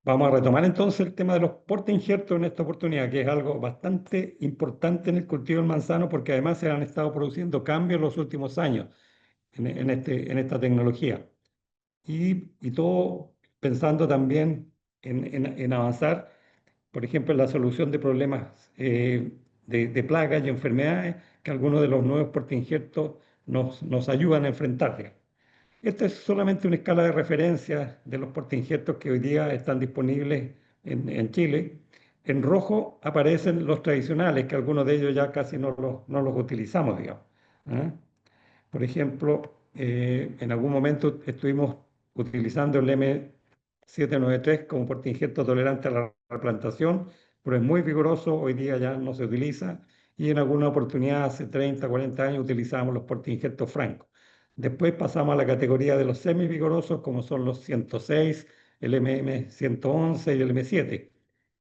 Vamos a retomar entonces el tema de los portainjertos en esta oportunidad, que es algo bastante importante en el cultivo del manzano, porque además se han estado produciendo cambios en los últimos años en esta tecnología. Y todo pensando también en avanzar, por ejemplo, en la solución de problemas de plagas y enfermedades que algunos de los nuevos portainjertos nos ayudan a enfrentar, digamos. Esta es solamente una escala de referencia de los portainjertos que hoy día están disponibles en Chile. En rojo aparecen los tradicionales, que algunos de ellos ya casi no los utilizamos, digamos. ¿Ah? Por ejemplo, en algún momento estuvimos utilizando el M793 como portainjerto tolerante a la replantación, pero es muy vigoroso, hoy día ya no se utiliza, y en alguna oportunidad hace 30, 40 años utilizábamos los portainjertos francos. Después pasamos a la categoría de los semivigorosos, como son los 106, el MM111 y el M7.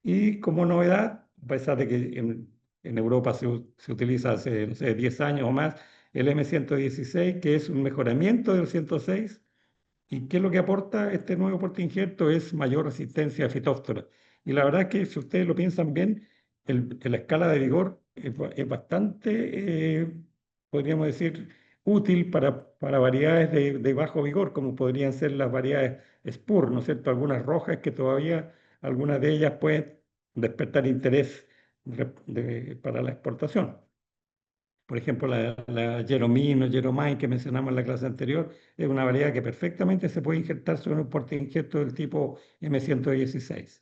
Y como novedad, a pesar de que en Europa se utiliza hace, no sé, 10 años o más, el M116, que es un mejoramiento del 106. ¿Y qué es lo que aporta este nuevo portainjerto? Es mayor resistencia a fitóftora. Y la verdad es que si ustedes lo piensan bien, la escala de vigor es bastante, podríamos decir, útil para variedades de bajo vigor, como podrían ser las variedades Spur, ¿no es cierto? Algunas rojas que todavía, algunas de ellas pueden despertar interés para la exportación. Por ejemplo, la Jeromine o Jeromine que mencionamos en la clase anterior es una variedad que perfectamente se puede injertar sobre un portainjerto del tipo M116.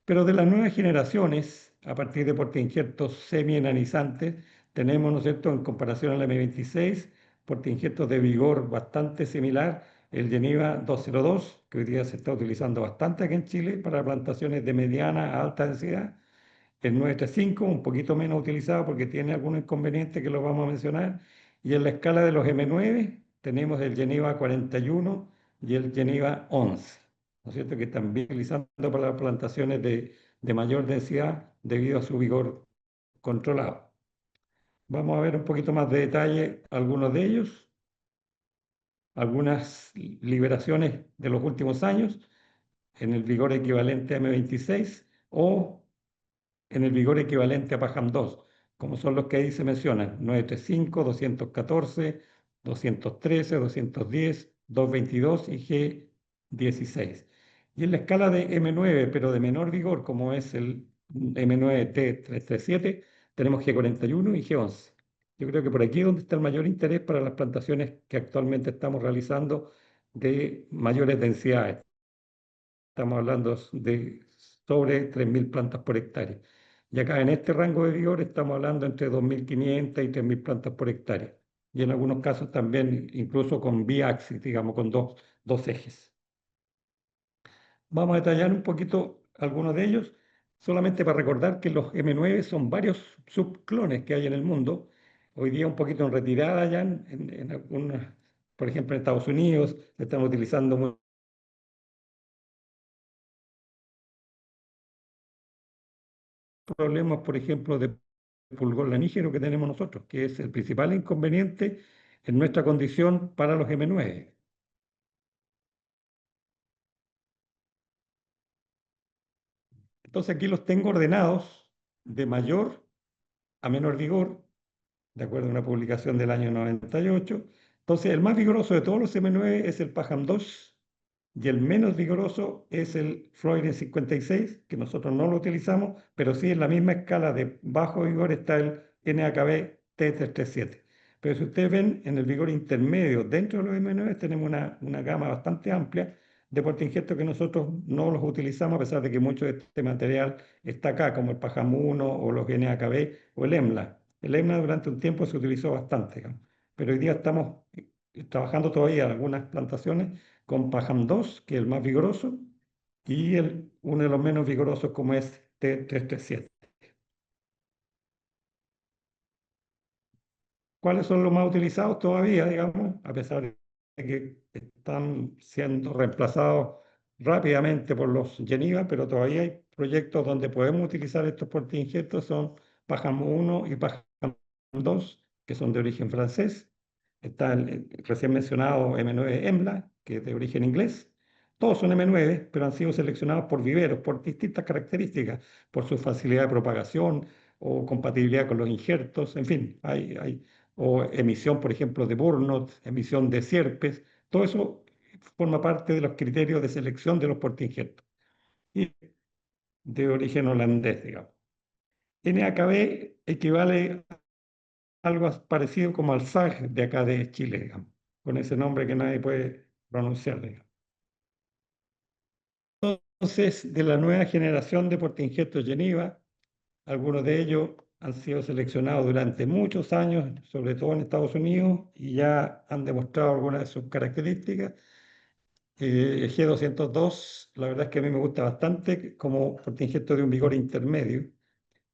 Pero de las nuevas generaciones, a partir de portainjertos semi-enanizantes, tenemos, ¿no es cierto?, en comparación al M26, portainjertos de vigor bastante similar, el Geneva 202, que hoy día se está utilizando bastante aquí en Chile para plantaciones de mediana a alta densidad, el 935, un poquito menos utilizado porque tiene algunos inconvenientes que los vamos a mencionar. Y en la escala de los M9 tenemos el Geneva 41 y el Geneva 11, ¿no es cierto? Que están bien utilizando para las plantaciones de mayor densidad debido a su vigor controlado. Vamos a ver un poquito más de detalle algunos de ellos, algunas liberaciones de los últimos años en el vigor equivalente a M26 o en el vigor equivalente a PAJAM 2, como son los que ahí se mencionan, 935, 214, 213, 210, 222 y G16. Y en la escala de M9, pero de menor vigor, como es el M9T337, tenemos G41 y G11. Yo creo que por aquí es donde está el mayor interés para las plantaciones que actualmente estamos realizando de mayores densidades. Estamos hablando de sobre 3.000 plantas por hectárea. Y acá en este rango de vigor estamos hablando entre 2.500 y 3.000 plantas por hectárea. Y en algunos casos también incluso con biaxis, digamos, con dos ejes. Vamos a detallar un poquito algunos de ellos, solamente para recordar que los M9 son varios subclones que hay en el mundo. Hoy día un poquito en retirada ya en algunas, por ejemplo en Estados Unidos, se están utilizando problemas, por ejemplo, de pulgón lanígero que tenemos nosotros, que es el principal inconveniente en nuestra condición para los M9. Entonces aquí los tengo ordenados de mayor a menor vigor, de acuerdo a una publicación del año 98. Entonces el más vigoroso de todos los M9 es el Pajam 2 y el menos vigoroso es el Freuden 56, que nosotros no lo utilizamos, pero sí en la misma escala de bajo vigor está el NAKB T337. Pero si ustedes ven en el vigor intermedio dentro de los M9 tenemos una gama bastante amplia de portainjertos que nosotros no los utilizamos a pesar de que mucho de este material está acá, como el Pajam 1 o los NAKB o el EMLA. El EMLA durante un tiempo se utilizó bastante, digamos, pero hoy día estamos trabajando todavía en algunas plantaciones con Pajam 2, que es el más vigoroso, y uno de los menos vigorosos como es T337. ¿Cuáles son los más utilizados todavía, digamos, a pesar de que están siendo reemplazados rápidamente por los Geneva, pero todavía hay proyectos donde podemos utilizar estos portainjertos, son Pajam 1 y Pajam 2, que son de origen francés. Está el recién mencionado M9 EMLA, que es de origen inglés. Todos son M9, pero han sido seleccionados por viveros, por distintas características, por su facilidad de propagación o compatibilidad con los injertos, en fin, o emisión, por ejemplo, de Burnout, emisión de sierpes, todo eso forma parte de los criterios de selección de los portainjertos y de origen holandés, digamos. NAKB equivale a algo parecido como al SAG de acá de Chile, digamos, con ese nombre que nadie puede pronunciar, digamos. Entonces, de la nueva generación de portainjertos Geneva, algunos de ellos han sido seleccionados durante muchos años, sobre todo en Estados Unidos, y ya han demostrado algunas de sus características. El G202, la verdad es que a mí me gusta bastante como portainjerto de un vigor intermedio,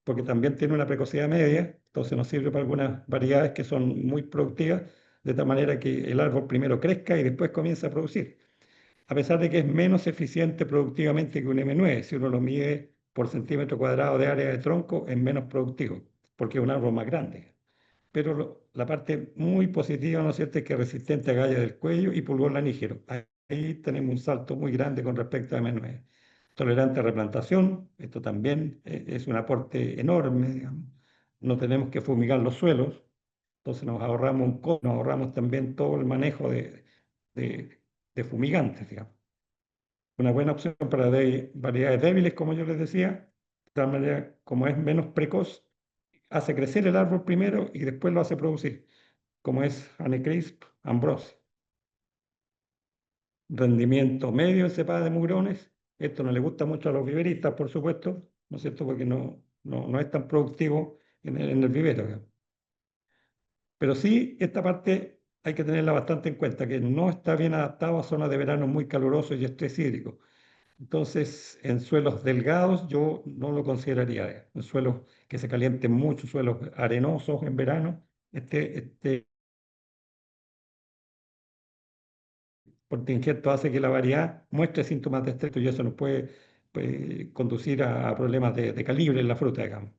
porque también tiene una precocidad media, entonces nos sirve para algunas variedades que son muy productivas, de tal manera que el árbol primero crezca y después comienza a producir, a pesar de que es menos eficiente productivamente que un M9. Si uno lo mide por centímetro cuadrado de área de tronco, es menos productivo, porque es un árbol más grande. Pero la parte muy positiva, ¿no es cierto?, es que es resistente a galla del cuello y pulgón lanígero. Ahí tenemos un salto muy grande con respecto a M9. Tolerante a replantación, esto también es un aporte enorme, digamos. No tenemos que fumigar los suelos, entonces nos ahorramos nos ahorramos también todo el manejo de, de fumigantes, digamos. Una buena opción para variedades débiles, como yo les decía, de tal manera, como es menos precoz, hace crecer el árbol primero y después lo hace producir, como es Honeycrisp, Ambrosia. Rendimiento medio en cepada de mugrones. Esto no le gusta mucho a los viveristas, por supuesto, ¿no es cierto? Porque no es tan productivo en el vivero, digamos. Pero sí, esta parte hay que tenerla bastante en cuenta, que no está bien adaptado a zonas de verano muy calurosos y estrés hídrico. Entonces, en suelos delgados yo no lo consideraría. En suelos que se calienten mucho, suelos arenosos en verano, este contingente hace que la variedad muestre síntomas de estrés y eso nos puede conducir a problemas de calibre en la fruta, digamos.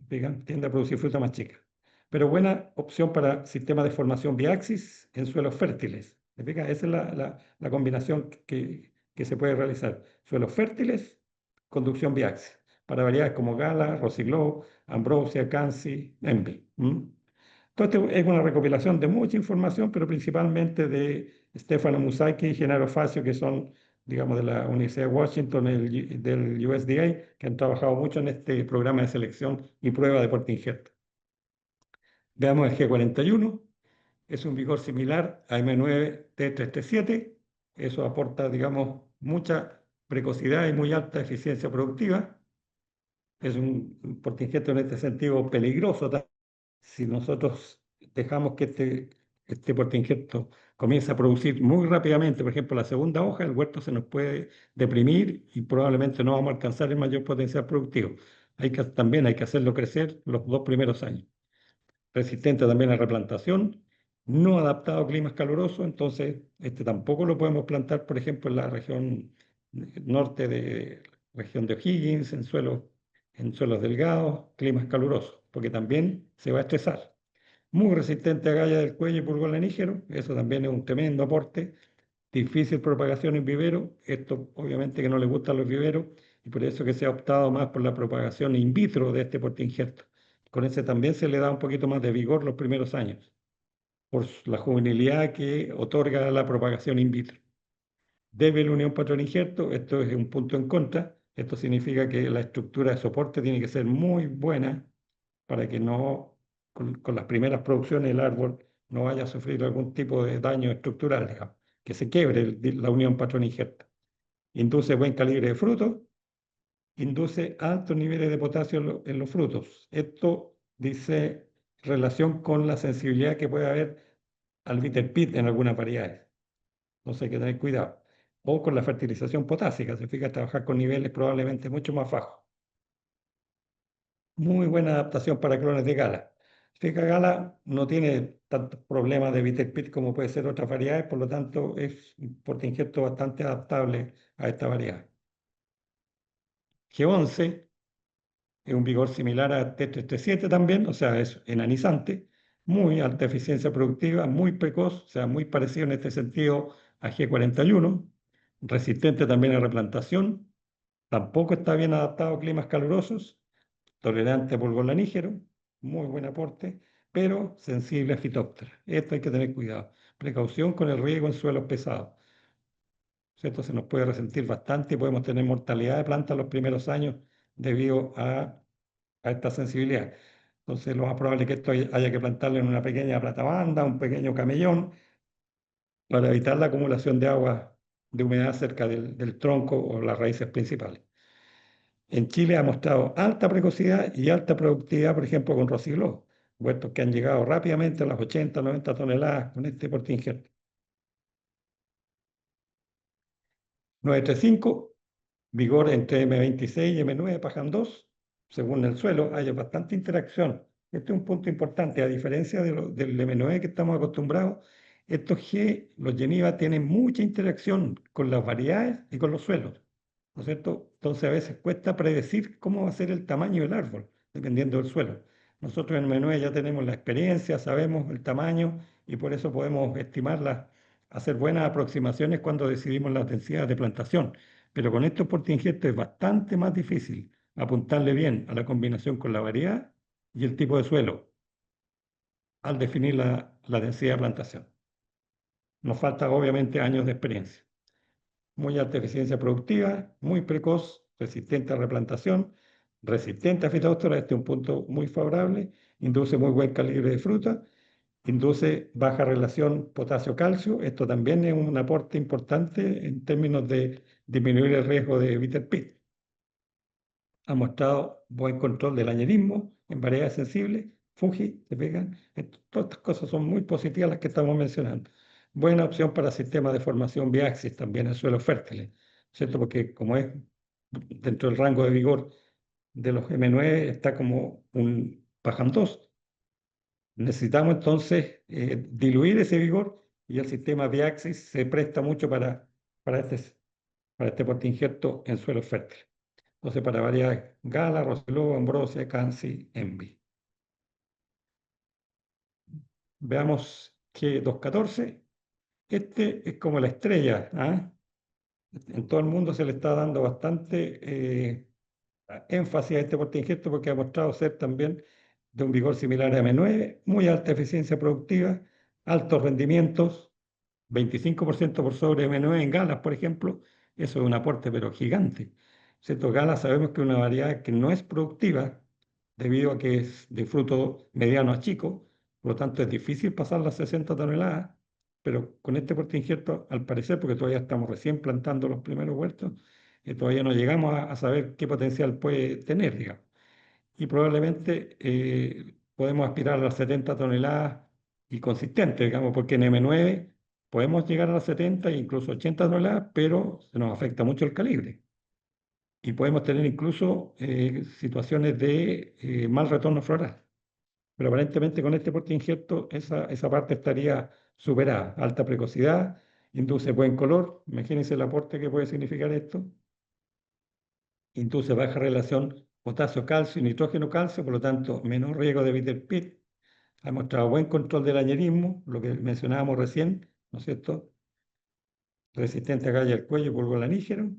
Tiende a producir fruta más chica. Pero buena opción para sistemas de formación biaxis en suelos fértiles. ¿Me explica? Esa es la combinación que se puede realizar. Suelos fértiles, conducción biaxis. Para variedades como Gala, Rossiglow, Ambrosia, Cansi, Envy. Todo esto es una recopilación de mucha información, pero principalmente de Stefano Musacchi y Gennaro Facio, que son, digamos, de la Universidad de Washington, del USDA, que han trabajado mucho en este programa de selección y prueba de porte injerto. Veamos el G41, es un vigor similar a M9T337, eso aporta, digamos, mucha precocidad y muy alta eficiencia productiva. Es un porte injerto en este sentido peligroso. Si nosotros dejamos que este portainjerto comience a producir muy rápidamente, por ejemplo, la segunda hoja, el huerto se nos puede deprimir y probablemente no vamos a alcanzar el mayor potencial productivo. También hay que hacerlo crecer los 2 primeros años. Resistente también a replantación, no adaptado a climas calurosos, entonces este tampoco lo podemos plantar, por ejemplo, en la región norte de región de O'Higgins, en suelos delgados, climas calurosos, porque también se va a estresar. Muy resistente a galla del cuello y pulgón lanígero, eso también es un tremendo aporte. Difícil propagación en vivero, esto obviamente que no le gusta a los viveros y por eso que se ha optado más por la propagación in vitro de este portainjerto. Con ese también se le da un poquito más de vigor los primeros años, por la juvenilidad que otorga la propagación in vitro. Débil unión patrón-injerto, esto es un punto en contra. Esto significa que la estructura de soporte tiene que ser muy buena para que no, con las primeras producciones el árbol no vaya a sufrir algún tipo de daño estructural, digamos, que se quiebre la unión patrón-injerto. Induce buen calibre de frutos, induce altos niveles de potasio en los frutos. Esto dice relación con la sensibilidad que puede haber al bitter pit en algunas variedades. Entonces hay que tener cuidado. O con la fertilización potásica, se fija trabajar con niveles probablemente mucho más bajos. Muy buena adaptación para clones de Gala. Fíjate, Gala no tiene tantos problemas de bitter pit como puede ser otras variedades, por lo tanto es un portainjerto bastante adaptable a esta variedad. G11 es un vigor similar a T337 también, o sea, es enanizante. muy alta eficiencia productiva, muy precoz, o sea, muy parecido en este sentido a G41, resistente también a replantación, tampoco está bien adaptado a climas calurosos, tolerante a polvo lanígero, muy buen aporte, pero sensible a fitóptera. Esto hay que tener cuidado. Precaución con el riego en suelos pesados. ¿Cierto? Se nos puede resentir bastante y podemos tener mortalidad de plantas los primeros años debido a esta sensibilidad. Entonces, lo más probable es que esto haya que plantarlo en una pequeña platabanda, un pequeño camellón, para evitar la acumulación de agua, de humedad cerca del tronco o las raíces principales. En Chile ha mostrado alta precocidad y alta productividad, por ejemplo, con Rosicló, huertos que han llegado rápidamente a las 80, 90 toneladas con este porte injerto. 935, vigor entre M26 y M9, Pajan 2, según el suelo, hay bastante interacción. Este es un punto importante, a diferencia del M9 que estamos acostumbrados, estos G, los Geniva, tienen mucha interacción con las variedades y con los suelos, ¿no es cierto? Entonces a veces cuesta predecir cómo va a ser el tamaño del árbol, dependiendo del suelo. Nosotros en M9 ya tenemos la experiencia, sabemos el tamaño y por eso podemos estimarlas, hacer buenas aproximaciones cuando decidimos las densidades de plantación. Pero con estos portainjertos es bastante más difícil apuntarle bien a la combinación con la variedad y el tipo de suelo al definir la densidad de plantación. Nos falta obviamente años de experiencia. Muy alta eficiencia productiva, muy precoz, resistente a replantación, resistente a fitóptera, este es un punto muy favorable, induce muy buen calibre de fruta, induce baja relación potasio-calcio, esto también es un aporte importante en términos de disminuir el riesgo de bitter pit. Ha mostrado buen control del añerismo en variedades sensibles, Fuji, se pegan. Todas estas cosas son muy positivas las que estamos mencionando. Buena opción para sistemas de formación biaxis también en suelos fértiles, ¿cierto? Porque como es dentro del rango de vigor de los M9, está como un Pajam 2. Necesitamos entonces diluir ese vigor y el sistema biaxis se presta mucho para este, para este portainjerto en suelos fértiles. Entonces, para variar, Gala, Roseló, Ambrosia, Cansi, Envy. Veamos que 214, este es como la estrella, ¿ah? En todo el mundo se le está dando bastante énfasis a este portainjerto porque ha mostrado ser también de un vigor similar a M9, muy alta eficiencia productiva, altos rendimientos, 25% por sobre M9 en galas, por ejemplo, eso es un aporte pero gigante. ¿Cierto? Galas sabemos que es una variedad que no es productiva debido a que es de fruto mediano a chico, por lo tanto es difícil pasar las 60 toneladas, pero con este porte injerto, al parecer, porque todavía estamos recién plantando los primeros huertos, todavía no llegamos a saber qué potencial puede tener, digamos. Y probablemente podemos aspirar a las 70 toneladas y consistente, digamos, porque en M9 podemos llegar a las 70 e incluso 80 toneladas, pero se nos afecta mucho el calibre. Y podemos tener incluso situaciones de mal retorno floral. Pero aparentemente con este porte injerto esa parte estaría superada. Alta precocidad, induce buen color. Imagínense el aporte que puede significar esto. Induce baja relación potasio-calcio y nitrógeno-calcio, por lo tanto, menor riesgo de bitter pit. Ha mostrado buen control del añerismo, lo que mencionábamos recién, ¿no es cierto? Resistente a galla del cuello y polvo lanígero,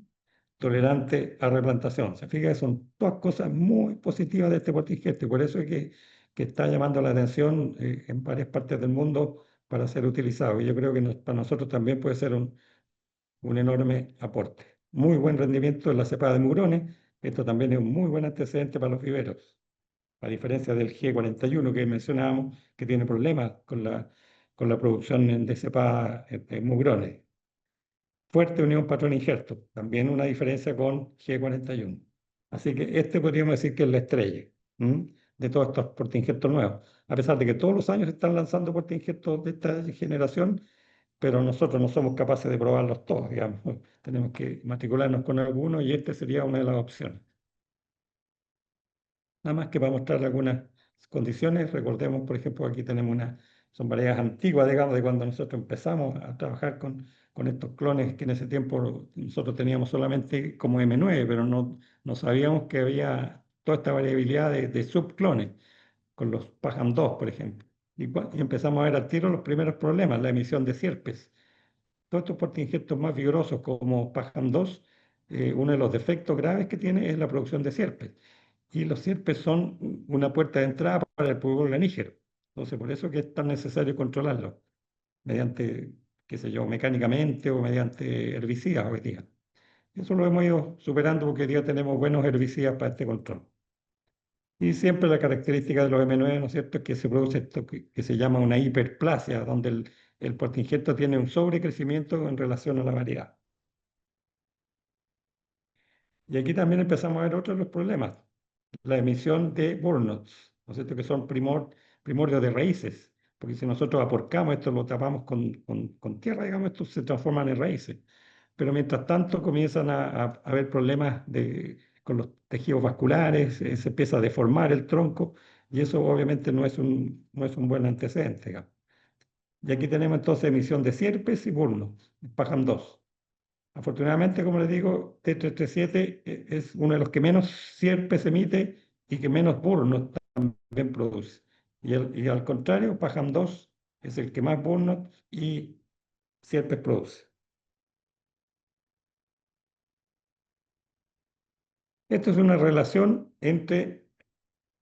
tolerante a replantación. Se fija, son todas cosas muy positivas de este portingeste, por eso es que está llamando la atención en varias partes del mundo para ser utilizado. Y yo creo que para nosotros también puede ser un enorme aporte. Muy buen rendimiento en la cepa de mugrones. Esto también es un muy buen antecedente para los viveros, a diferencia del G41 que mencionábamos, que tiene problemas con la producción de cepa de mugrones. Fuerte unión patrón-injerto, también una diferencia con G41. Así que este podríamos decir que es la estrella, ¿m? De todos estos portainjertos nuevos. A pesar de que todos los años se están lanzando portainjertos de esta generación, pero nosotros no somos capaces de probarlos todos, digamos. Tenemos que matricularnos con algunos y este sería una de las opciones. Nada más que para mostrar algunas condiciones, recordemos, por ejemplo, aquí tenemos son variedades antiguas, digamos, de cuando nosotros empezamos a trabajar con estos clones que en ese tiempo nosotros teníamos solamente como M9, pero no sabíamos que había toda esta variabilidad de subclones, con los Pajam 2, por ejemplo. y empezamos a ver al tiro los primeros problemas, la emisión de sierpes. Todos estos portainjertos más vigorosos como PAJAM-2, uno de los defectos graves que tiene es la producción de sierpes. Y los sierpes son una puerta de entrada para el pulgón granígero. Entonces, por eso que es tan necesario controlarlo mediante, qué sé yo, mecánicamente o mediante herbicidas hoy día. Eso lo hemos ido superando porque hoy día tenemos buenos herbicidas para este control. Y siempre la característica de los M9, ¿no es cierto?, es que se produce esto que se llama una hiperplasia, donde el portainjerto tiene un sobrecrecimiento en relación a la variedad. Y aquí también empezamos a ver otros de los problemas, la emisión de burnouts, ¿no es cierto?, que son primordios de raíces, porque si nosotros aporcamos esto, lo tapamos con tierra, digamos, esto se transforman en raíces. Pero mientras tanto comienzan a haber problemas con los tejidos vasculares, se empieza a deformar el tronco y eso obviamente no es un buen antecedente, digamos. Y aquí tenemos entonces emisión de sierpes y burnos, PAJAM-2. Afortunadamente, como les digo, T337 es uno de los que menos sierpes emite y que menos burnos también produce. Y al contrario, PAJAM-2 es el que más burnos y sierpes produce. Esto es una relación entre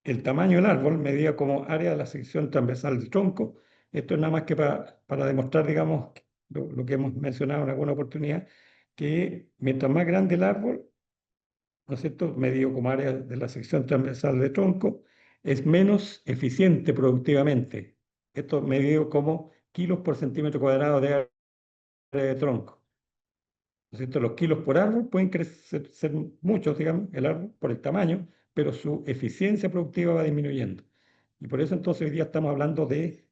el tamaño del árbol, medida como área de la sección transversal del tronco. Esto es nada más que para demostrar, digamos, lo que hemos mencionado en alguna oportunidad, que mientras más grande el árbol, ¿no es cierto?, medido como área de la sección transversal del tronco, es menos eficiente productivamente. Esto medido como kilos por centímetro cuadrado de área de tronco. ¿No es cierto? Los kilos por árbol pueden crecer, ser muchos, digamos, el árbol por el tamaño, pero su eficiencia productiva va disminuyendo. Y por eso entonces hoy día estamos hablando de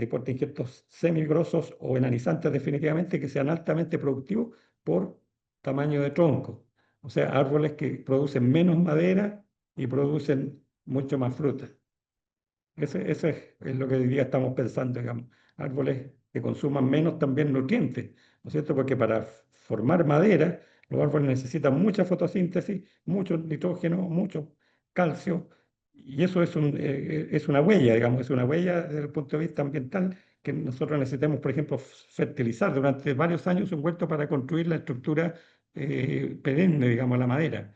portainjertos semigrosos o enanizantes definitivamente que sean altamente productivos por tamaño de tronco. O sea, árboles que producen menos madera y producen mucho más fruta. Ese es lo que hoy día estamos pensando, digamos. Árboles que consuman menos también nutrientes, ¿no es cierto? Porque para formar madera, los árboles necesitan mucha fotosíntesis, mucho nitrógeno, mucho calcio, y eso es una huella, digamos, es una huella desde el punto de vista ambiental que nosotros necesitamos, por ejemplo, fertilizar durante varios años un huerto para construir la estructura perenne, digamos, la madera.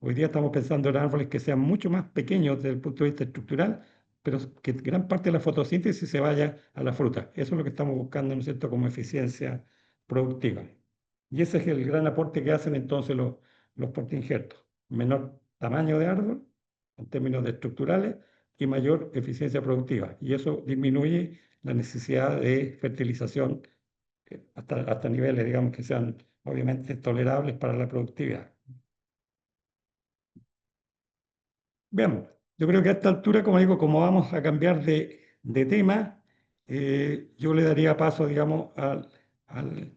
Hoy día estamos pensando en árboles que sean mucho más pequeños desde el punto de vista estructural pero que gran parte de la fotosíntesis se vaya a la fruta. Eso es lo que estamos buscando, ¿no es cierto?, como eficiencia productiva. Y ese es el gran aporte que hacen entonces los portainjertos. Menor tamaño de árbol en términos de estructurales y mayor eficiencia productiva. Y eso disminuye la necesidad de fertilización hasta niveles, digamos, que sean obviamente tolerables para la productividad. Veamos, yo creo que a esta altura, como digo, como vamos a cambiar de tema, yo le daría paso, digamos, al-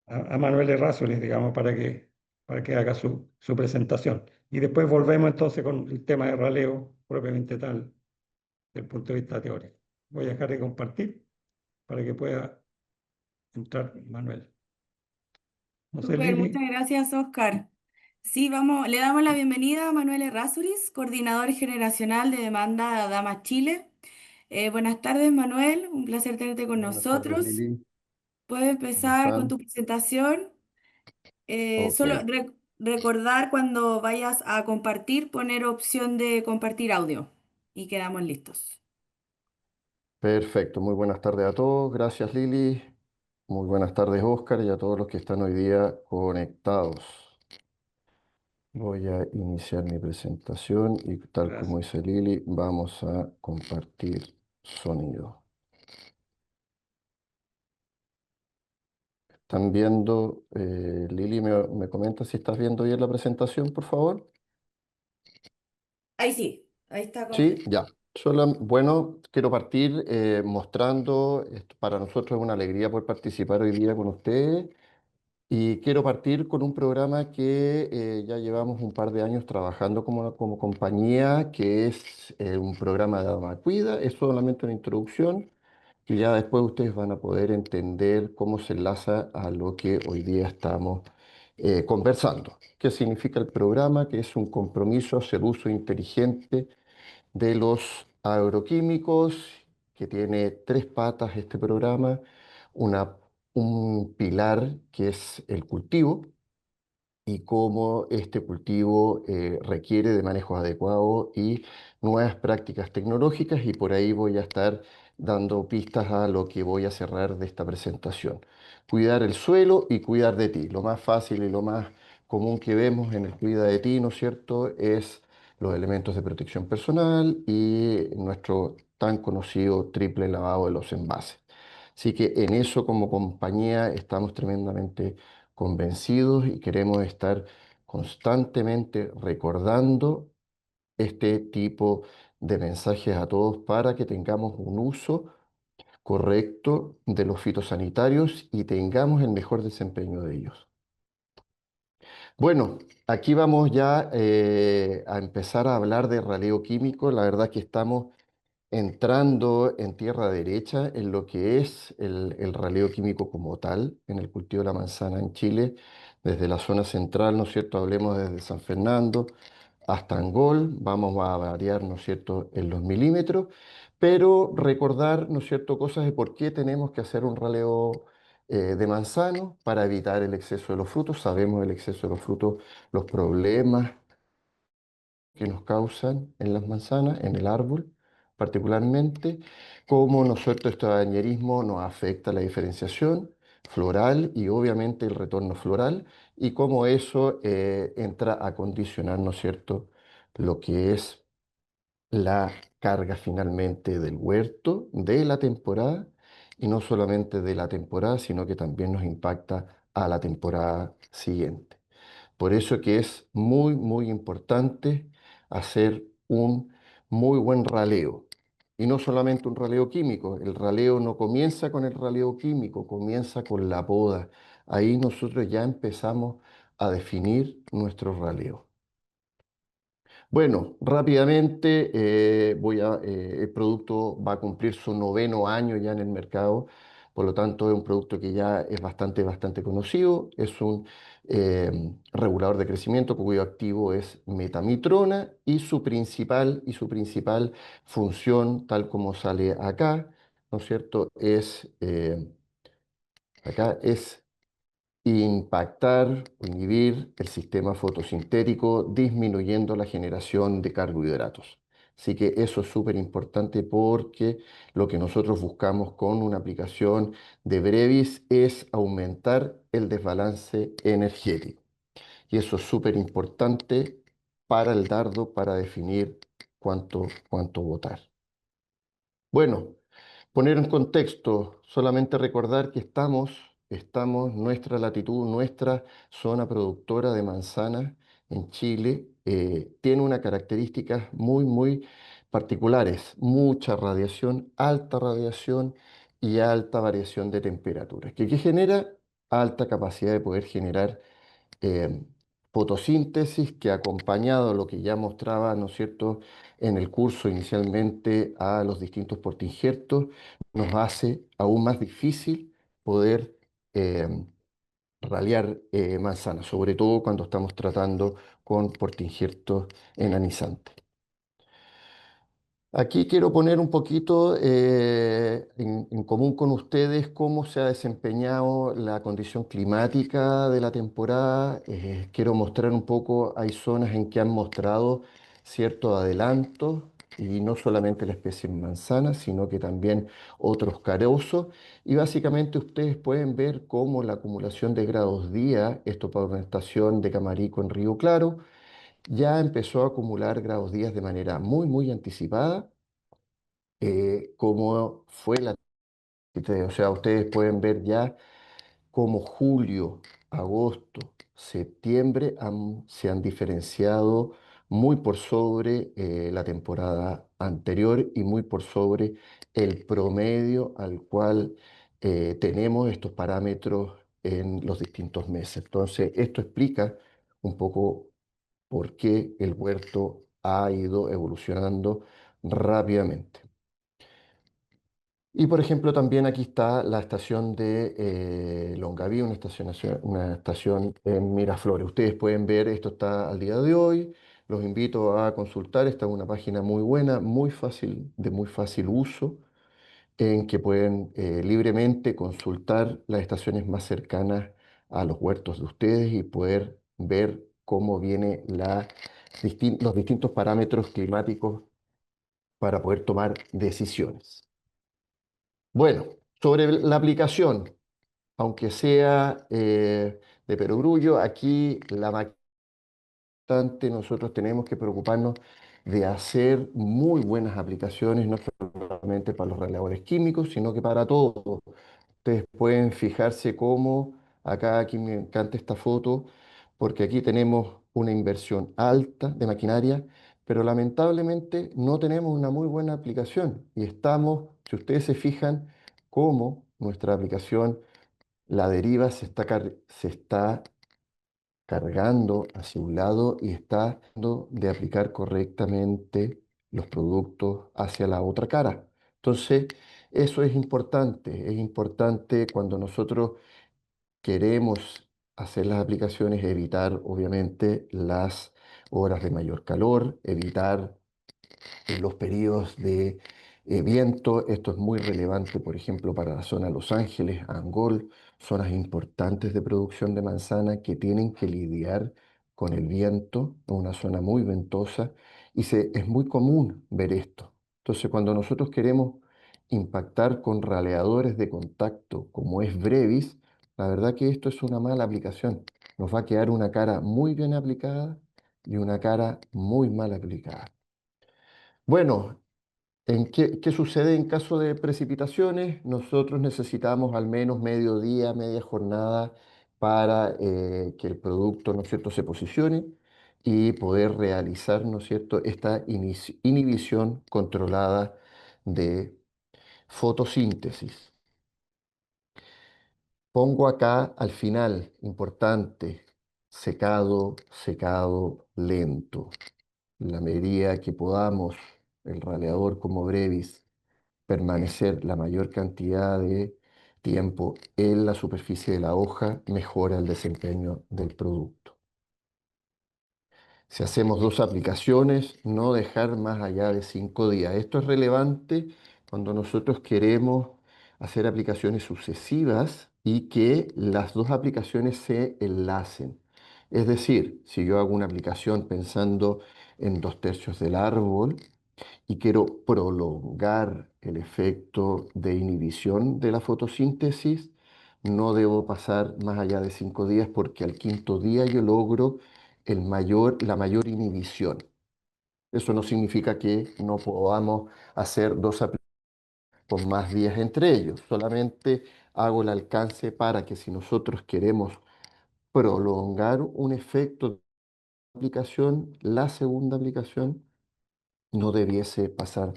a Manuel Errázuriz, digamos, para que haga su presentación. Y después volvemos entonces con el tema de raleo propiamente tal, desde el punto de vista teórico. Voy a dejar de compartir para que pueda entrar Manuel. No sé, Súper, muchas Lili. gracias, Oscar. Sí, vamos, le damos la bienvenida a Manuel Errázuriz, coordinador generacional de demanda Damas Chile. Buenas tardes, Manuel, un placer tenerte con Buenas tardes, nosotros. Lili. Puedes ¿Cómo empezar con están? tu presentación. Ok, Solo recordar cuando vayas a compartir, poner opción de compartir audio y quedamos listos. perfecto. Muy buenas tardes a todos. Gracias, Lili. Muy buenas tardes, Oscar, y a todos los que están hoy día conectados. Voy a iniciar mi presentación y tal como Gracias. dice Lili, vamos a compartir sonido. ¿Están viendo? Lili, ¿me comenta si estás viendo bien la presentación, por favor? Ahí sí, ahí está Sí, completa. ya. Bueno, quiero partir mostrando, esto para nosotros es una alegría poder participar hoy día con ustedes y quiero partir con un programa que ya llevamos un par de años trabajando como compañía, que es un programa de Dama Cuida, es solamente una introducción y ya después ustedes van a poder entender cómo se enlaza a lo que hoy día estamos conversando. ¿Qué significa el programa? Que es un compromiso a hacer uso inteligente de los agroquímicos que tiene tres patas este programa, una, un pilar que es el cultivo y cómo este cultivo requiere de manejos adecuados y nuevas prácticas tecnológicas, y por ahí voy a estar dando pistas a lo que voy a cerrar de esta presentación. Cuidar el suelo y cuidar de ti. Lo más fácil y lo más común que vemos en el cuida de ti, ¿no es cierto?, es los elementos de protección personal y nuestro tan conocido triple lavado de los envases. Así que en eso como compañía estamos tremendamente convencidos y queremos estar constantemente recordando este tipo de mensajes a todos para que tengamos un uso correcto de los fitosanitarios y tengamos el mejor desempeño de ellos. Bueno, aquí vamos ya a empezar a hablar de raleo químico. La verdad que estamos entrando en tierra derecha en lo que es el raleo químico como tal, en el cultivo de la manzana en Chile, desde la zona central, ¿no es cierto? Hablemos desde San Fernando hasta Angol, vamos a variar, ¿no es cierto?, en los milímetros, pero recordar, ¿no es cierto?, cosas de por qué tenemos que hacer un raleo de manzano para evitar el exceso de los frutos. Sabemos el exceso de los frutos, los problemas que nos causan en las manzanas, en el árbol particularmente, cómo nosotros este dañerismo nos afecta la diferenciación floral y obviamente el retorno floral, y cómo eso entra a condicionar, ¿no es cierto?, lo que es la carga finalmente del huerto, de la temporada, y no solamente de la temporada, sino que también nos impacta a la temporada siguiente. Por eso que es muy, muy importante hacer un muy buen raleo. Y no solamente un raleo químico, el raleo no comienza con el raleo químico, comienza con la poda. Ahí nosotros ya empezamos a definir nuestro raleo. Bueno, rápidamente el producto va a cumplir su 9º año ya en el mercado, por lo tanto es un producto que ya es bastante conocido, es un regulador de crecimiento cuyo activo es metamitrona y su principal función, tal como sale acá, ¿no es cierto?, acá es impactar o inhibir el sistema fotosintético, disminuyendo la generación de carbohidratos. Así que eso es súper importante porque lo que nosotros buscamos con una aplicación de Brevis es aumentar el desbalance energético. Y eso es súper importante para el dardo, para definir cuánto botar. Bueno, poner en contexto, solamente recordar que nuestra latitud, nuestra zona productora de manzanas en Chile, tiene unas características muy particulares, mucha radiación, alta radiación y alta variación de temperatura, que genera alta capacidad de poder generar eh, fotosíntesis que acompañado a lo que ya mostraba, ¿no es cierto?, en el curso inicialmente a los distintos portainjertos, nos hace aún más difícil poder eh, ralear manzanas, sobre todo cuando estamos tratando con portainjertos enanizantes. Aquí quiero poner un poquito en común con ustedes cómo se ha desempeñado la condición climática de la temporada. Quiero mostrar un poco, hay zonas en que han mostrado ciertos adelantos, y no solamente la especie manzana, sino que también otros carosos. Y básicamente ustedes pueden ver cómo la acumulación de grados día, esto para una estación de Camarico en Río Claro, ya empezó a acumular grados días de manera muy anticipada, como fue la... O sea, ustedes pueden ver ya cómo julio, agosto, septiembre se han diferenciado muy por sobre la temporada anterior y muy por sobre el promedio al cual tenemos estos parámetros en los distintos meses. Entonces, esto explica un poco por qué el huerto ha ido evolucionando rápidamente. Y por ejemplo, también aquí está la estación de Longaví, una estación en Miraflores. Ustedes pueden ver, esto está al día de hoy. Los invito a consultar, esta es una página muy buena, muy fácil, de muy fácil uso. en que pueden libremente consultar las estaciones más cercanas a los huertos de ustedes y poder ver cómo vienen los distintos parámetros climáticos para poder tomar decisiones. Bueno, sobre la aplicación, aunque sea de perogrullo, aquí la nosotros tenemos que preocuparnos de hacer muy buenas aplicaciones, no solamente para los radiadores químicos, sino que para todo. Ustedes pueden fijarse cómo, acá aquí me encanta esta foto, porque aquí tenemos una inversión alta de maquinaria, pero lamentablemente no tenemos una muy buena aplicación. Y estamos, si ustedes se fijan, cómo nuestra aplicación, la deriva se está cargando hacia un lado y está tratando de aplicar correctamente los productos hacia la otra cara. Entonces, eso es importante cuando nosotros queremos hacer las aplicaciones, evitar obviamente las horas de mayor calor, evitar en los periodos de viento. Esto es muy relevante, por ejemplo, para la zona de Los Ángeles, Angol, zonas importantes de producción de manzana que tienen que lidiar con el viento, una zona muy ventosa, y es muy común ver esto. Entonces, cuando nosotros queremos impactar con raleadores de contacto, como es Brevis, la verdad que esto es una mala aplicación. Nos va a quedar una cara muy bien aplicada y una cara muy mal aplicada. Bueno, ¿qué sucede en caso de precipitaciones? Nosotros necesitamos al menos medio día, media jornada para que el producto, ¿no es cierto?, se posicione y poder realizar, ¿no es cierto?, esta inhibición controlada de fotosíntesis. Pongo acá al final, importante, secado, secado lento. En la medida que podamos, el raleador como Brevis permanecer la mayor cantidad de tiempo en la superficie de la hoja, mejora el desempeño del producto. Si hacemos dos aplicaciones, no dejar más allá de 5 días. Esto es relevante cuando nosotros queremos hacer aplicaciones sucesivas y que las dos aplicaciones se enlacen. Es decir, si yo hago una aplicación pensando en 2/3 del árbol, y quiero prolongar el efecto de inhibición de la fotosíntesis, no debo pasar más allá de 5 días porque al quinto día yo logro la mayor inhibición. Eso no significa que no podamos hacer dos aplicaciones con más días entre ellos, solamente hago el alcance para que si nosotros queremos prolongar un efecto de aplicación, la segunda aplicación no debiese pasar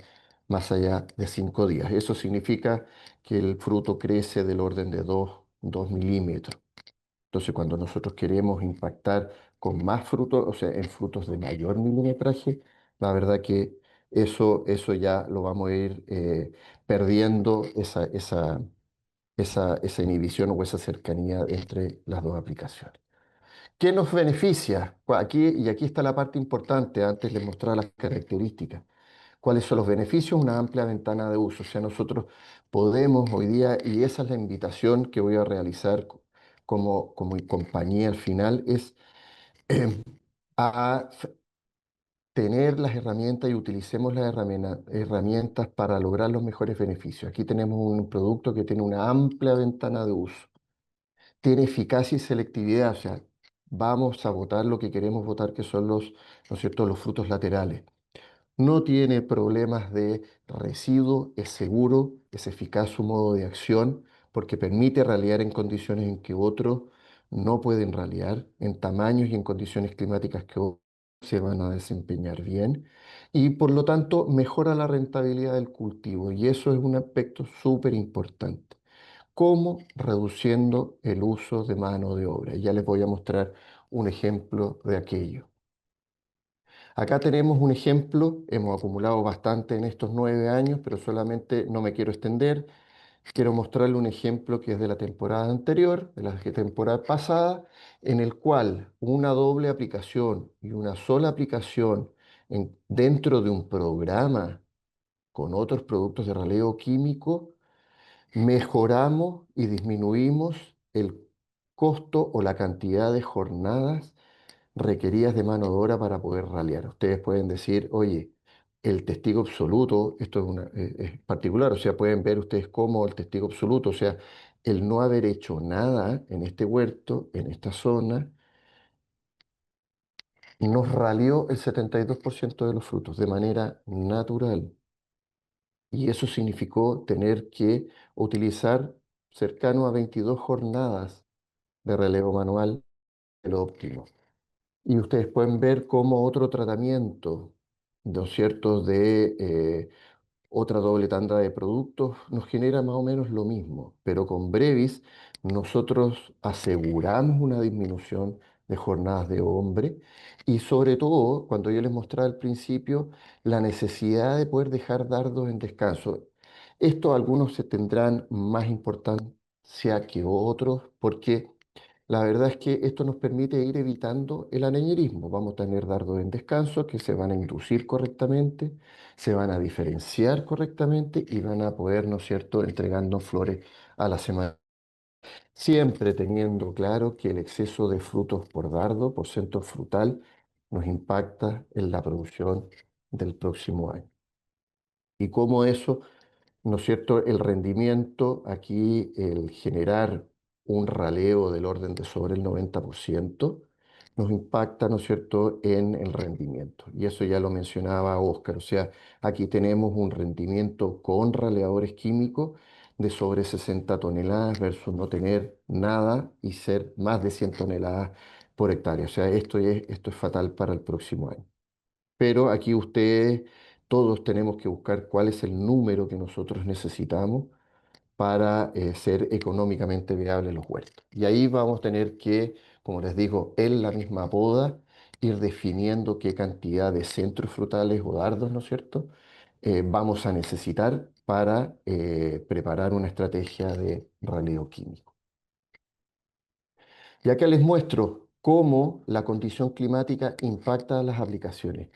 más allá de 5 días. Eso significa que el fruto crece del orden de 2 milímetros. Entonces, cuando nosotros queremos impactar con más frutos, o sea, en frutos de mayor milimetraje, la verdad que eso ya lo vamos a ir perdiendo esa inhibición o esa cercanía entre las dos aplicaciones. ¿Qué nos beneficia? Aquí está la parte importante, antes les mostraba las características. ¿Cuáles son los beneficios? Una amplia ventana de uso. O sea, nosotros podemos hoy día, y esa es la invitación que voy a realizar como compañía al final, es a tener las herramientas y utilicemos las herramientas para lograr los mejores beneficios. Aquí tenemos un producto que tiene una amplia ventana de uso. Tiene eficacia y selectividad, o sea, vamos a botar lo que queremos botar, que son ¿no es cierto?, los frutos laterales. No tiene problemas de residuo, es seguro, es eficaz su modo de acción porque permite ralear en condiciones en que otros no pueden ralear, en tamaños y en condiciones climáticas que otros se van a desempeñar bien y por lo tanto mejora la rentabilidad del cultivo y eso es un aspecto súper importante. ¿Cómo? Reduciendo el uso de mano de obra. Ya les voy a mostrar un ejemplo de aquello. Acá tenemos un ejemplo, hemos acumulado bastante en estos 9 años, pero solamente no me quiero extender. Quiero mostrarle un ejemplo que es de la temporada anterior, de la temporada pasada, en el cual una doble aplicación y una sola aplicación dentro de un programa con otros productos de raleo químico, mejoramos y disminuimos el costo o la cantidad de jornadas requeridas de mano de obra para poder ralear. Ustedes pueden decir, oye, el testigo absoluto, esto es particular, o sea, pueden ver ustedes cómo el testigo absoluto, o sea, el no haber hecho nada en este huerto, en esta zona, nos ralió el 72% de los frutos de manera natural. Y eso significó tener que utilizar cercano a 22 jornadas de relevo manual, lo óptimo. Y ustedes pueden ver cómo otro tratamiento, ¿no es cierto?, de otra doble tanda de productos nos genera más o menos lo mismo, pero con Brevis nosotros aseguramos una disminución de jornadas de hombre y sobre todo, cuando yo les mostraba al principio, la necesidad de poder dejar dardos en descanso. Esto algunos se tendrán más importancia que otros porque la verdad es que esto nos permite ir evitando el aneñerismo. Vamos a tener dardos en descanso que se van a inducir correctamente, se van a diferenciar correctamente y van a poder, ¿no es cierto?, entregando flores a la semana. Siempre teniendo claro que el exceso de frutos por dardo, por centro frutal, nos impacta en la producción del próximo año. Y cómo eso, ¿no es cierto? El rendimiento, aquí el generar un raleo del orden de sobre el 90% nos impacta, ¿no es cierto?, en el rendimiento. Y eso ya lo mencionaba Óscar, o sea, aquí tenemos un rendimiento con raleadores químicos de sobre 60 toneladas versus no tener nada y ser más de 100 toneladas por hectárea. O sea, esto es fatal para el próximo año. Pero aquí ustedes, todos tenemos que buscar cuál es el número que nosotros necesitamos para ser económicamente viables los huertos. Y ahí vamos a tener que, como les digo, en la misma poda, ir definiendo qué cantidad de centros frutales o dardos, ¿no es cierto?, vamos a necesitar para preparar una estrategia de raleo químico. Y acá les muestro cómo la condición climática impacta las aplicaciones.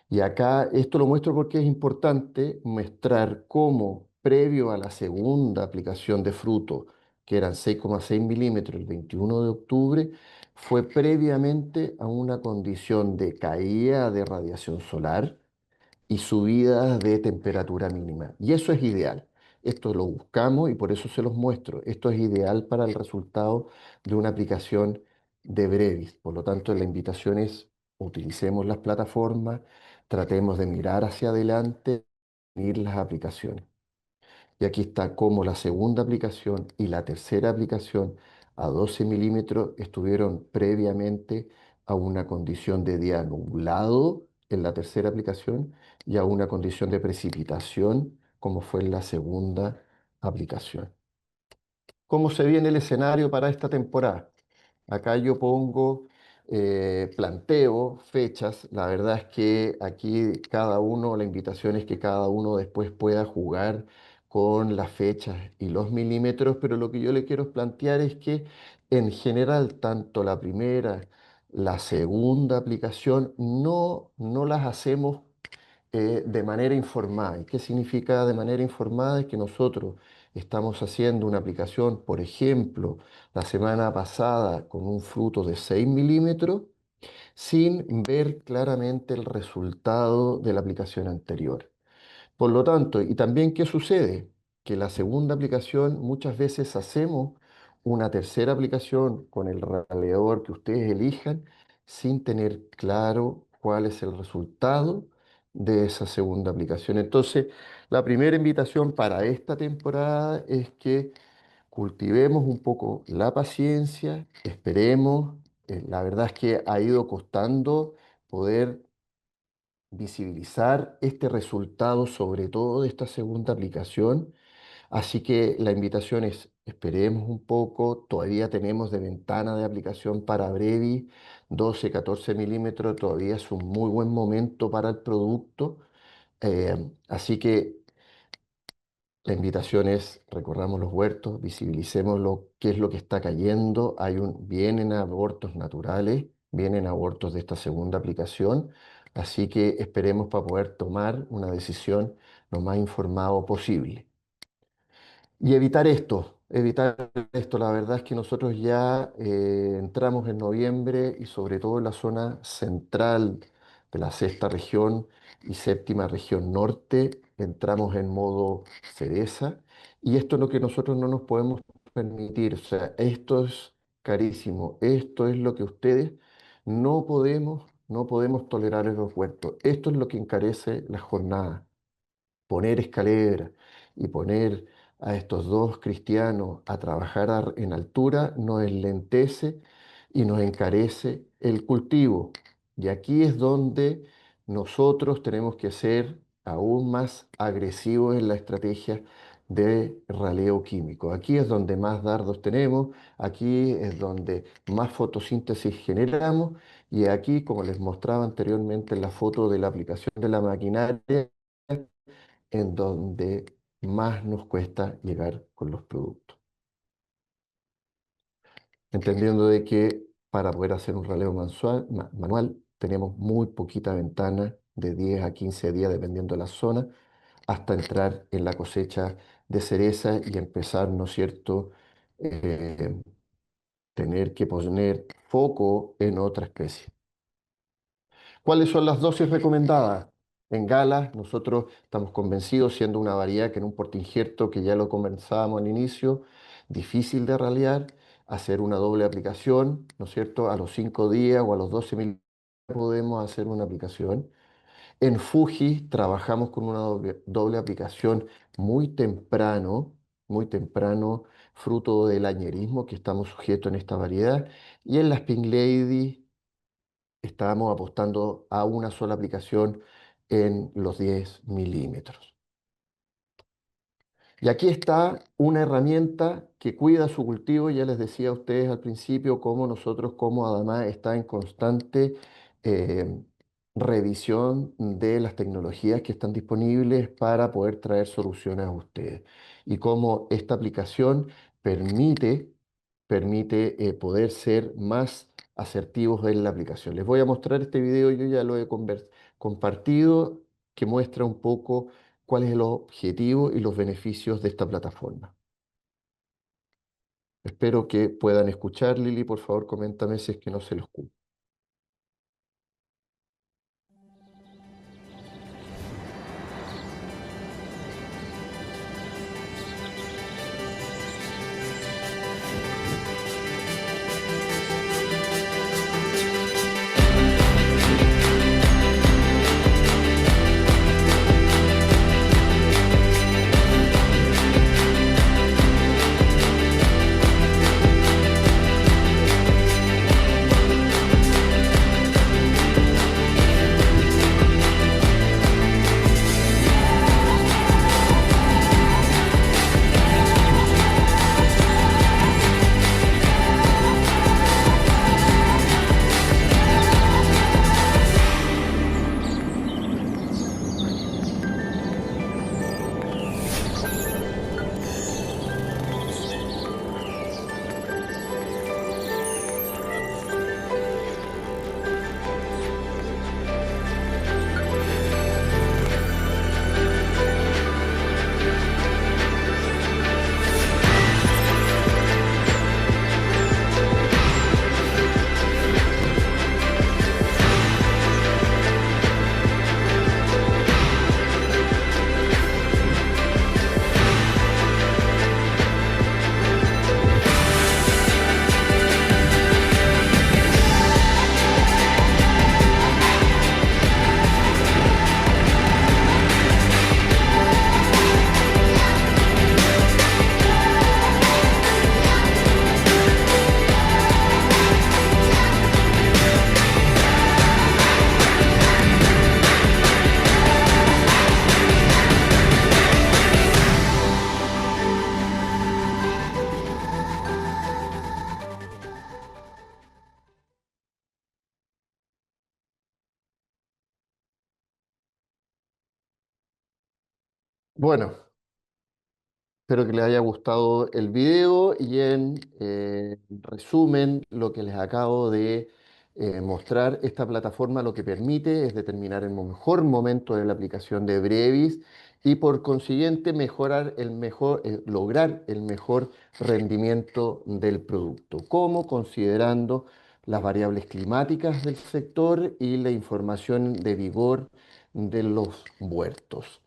Y acá esto lo muestro porque es importante mostrar cómo previo a la segunda aplicación de fruto, que eran 6,6 milímetros el 21 de octubre, fue previamente a una condición de caída de radiación solar y subidas de temperatura mínima. Y eso es ideal. Esto lo buscamos y por eso se los muestro. Esto es ideal para el resultado de una aplicación de Brevis. Por lo tanto, la invitación es utilicemos las plataformas, tratemos de mirar hacia adelante, ir las aplicaciones. Y aquí está cómo la segunda aplicación y la tercera aplicación a 12 milímetros estuvieron previamente a una condición de día nublado en la tercera aplicación y a una condición de precipitación como fue en la segunda aplicación. ¿Cómo se viene el escenario para esta temporada? Acá yo pongo, planteo fechas. La verdad es que aquí cada uno, la invitación es que cada uno después pueda jugar con las fechas y los milímetros, pero lo que yo le quiero plantear es que en general tanto la primera, la segunda aplicación no las hacemos de manera informada. ¿Y qué significa de manera informada? Es que nosotros estamos haciendo una aplicación, por ejemplo, la semana pasada con un fruto de 6 milímetros, sin ver claramente el resultado de la aplicación anterior. Por lo tanto, y también, ¿qué sucede? Que la segunda aplicación muchas veces hacemos una tercera aplicación con el raleador que ustedes elijan sin tener claro cuál es el resultado de esa segunda aplicación. Entonces, la primera invitación para esta temporada es que cultivemos un poco la paciencia, esperemos. La verdad es que ha ido costando poder visibilizar este resultado, sobre todo de esta segunda aplicación. Así que la invitación es, esperemos un poco, todavía tenemos de ventana de aplicación para Brevi 12, 14 milímetros, todavía es un muy buen momento para el producto. Así que la invitación es, recorramos los huertos, visibilicemos qué es lo que está cayendo. Vienen abortos naturales, vienen abortos de esta segunda aplicación, así que esperemos para poder tomar una decisión lo más informado posible. Y evitar esto, la verdad es que nosotros ya entramos en noviembre y sobre todo en la zona central de la sexta región y séptima región norte, entramos en modo cereza y esto es lo que nosotros no nos podemos permitir, o sea, esto es carísimo, esto es lo que ustedes no podemos tolerar en los huertos, esto es lo que encarece la jornada. Poner escalera y poner a estos dos cristianos a trabajar en altura nos enlentece y nos encarece el cultivo. Y aquí es donde nosotros tenemos que ser aún más agresivos en la estrategia de raleo químico. Aquí es donde más dardos tenemos, aquí es donde más fotosíntesis generamos y aquí, como les mostraba anteriormente en la foto de la aplicación de la maquinaria, en donde más nos cuesta llegar con los productos. Entendiendo de que para poder hacer un raleo manual tenemos muy poquita ventana de 10 a 15 días, dependiendo de la zona, hasta entrar en la cosecha de cereza y empezar, ¿no es cierto?, eh, tener que poner foco en otra especie. ¿Cuáles son las dosis recomendadas? En galas, nosotros estamos convencidos, siendo una variedad que en un portainjerto, que ya lo conversábamos al inicio, difícil de ralear, hacer una doble aplicación, ¿no es cierto? A los 5 días o a los 12.000 podemos hacer una aplicación. En Fuji trabajamos con una doble aplicación muy temprano, fruto del añerismo que estamos sujetos en esta variedad. Y en las Pink Lady estábamos apostando a una sola aplicación en los 10 milímetros. Y aquí está una herramienta que cuida su cultivo. Ya les decía a ustedes al principio cómo nosotros, como Adamá, está en constante eh, revisión de las tecnologías que están disponibles para poder traer soluciones a ustedes. Y cómo esta aplicación permite poder ser más asertivos en la aplicación. Les voy a mostrar este video, yo ya lo he compartido, que muestra un poco cuál es el objetivo y los beneficios de esta plataforma. Espero que puedan escuchar. Lili, por favor, coméntame si es que no se lo escucha. Bueno, espero que les haya gustado el video y en resumen, lo que les acabo de mostrar, esta plataforma lo que permite es determinar el mejor momento de la aplicación de Brevis y por consiguiente lograr el mejor rendimiento del producto. ¿Cómo? Considerando las variables climáticas del sector y la información de vigor de los huertos.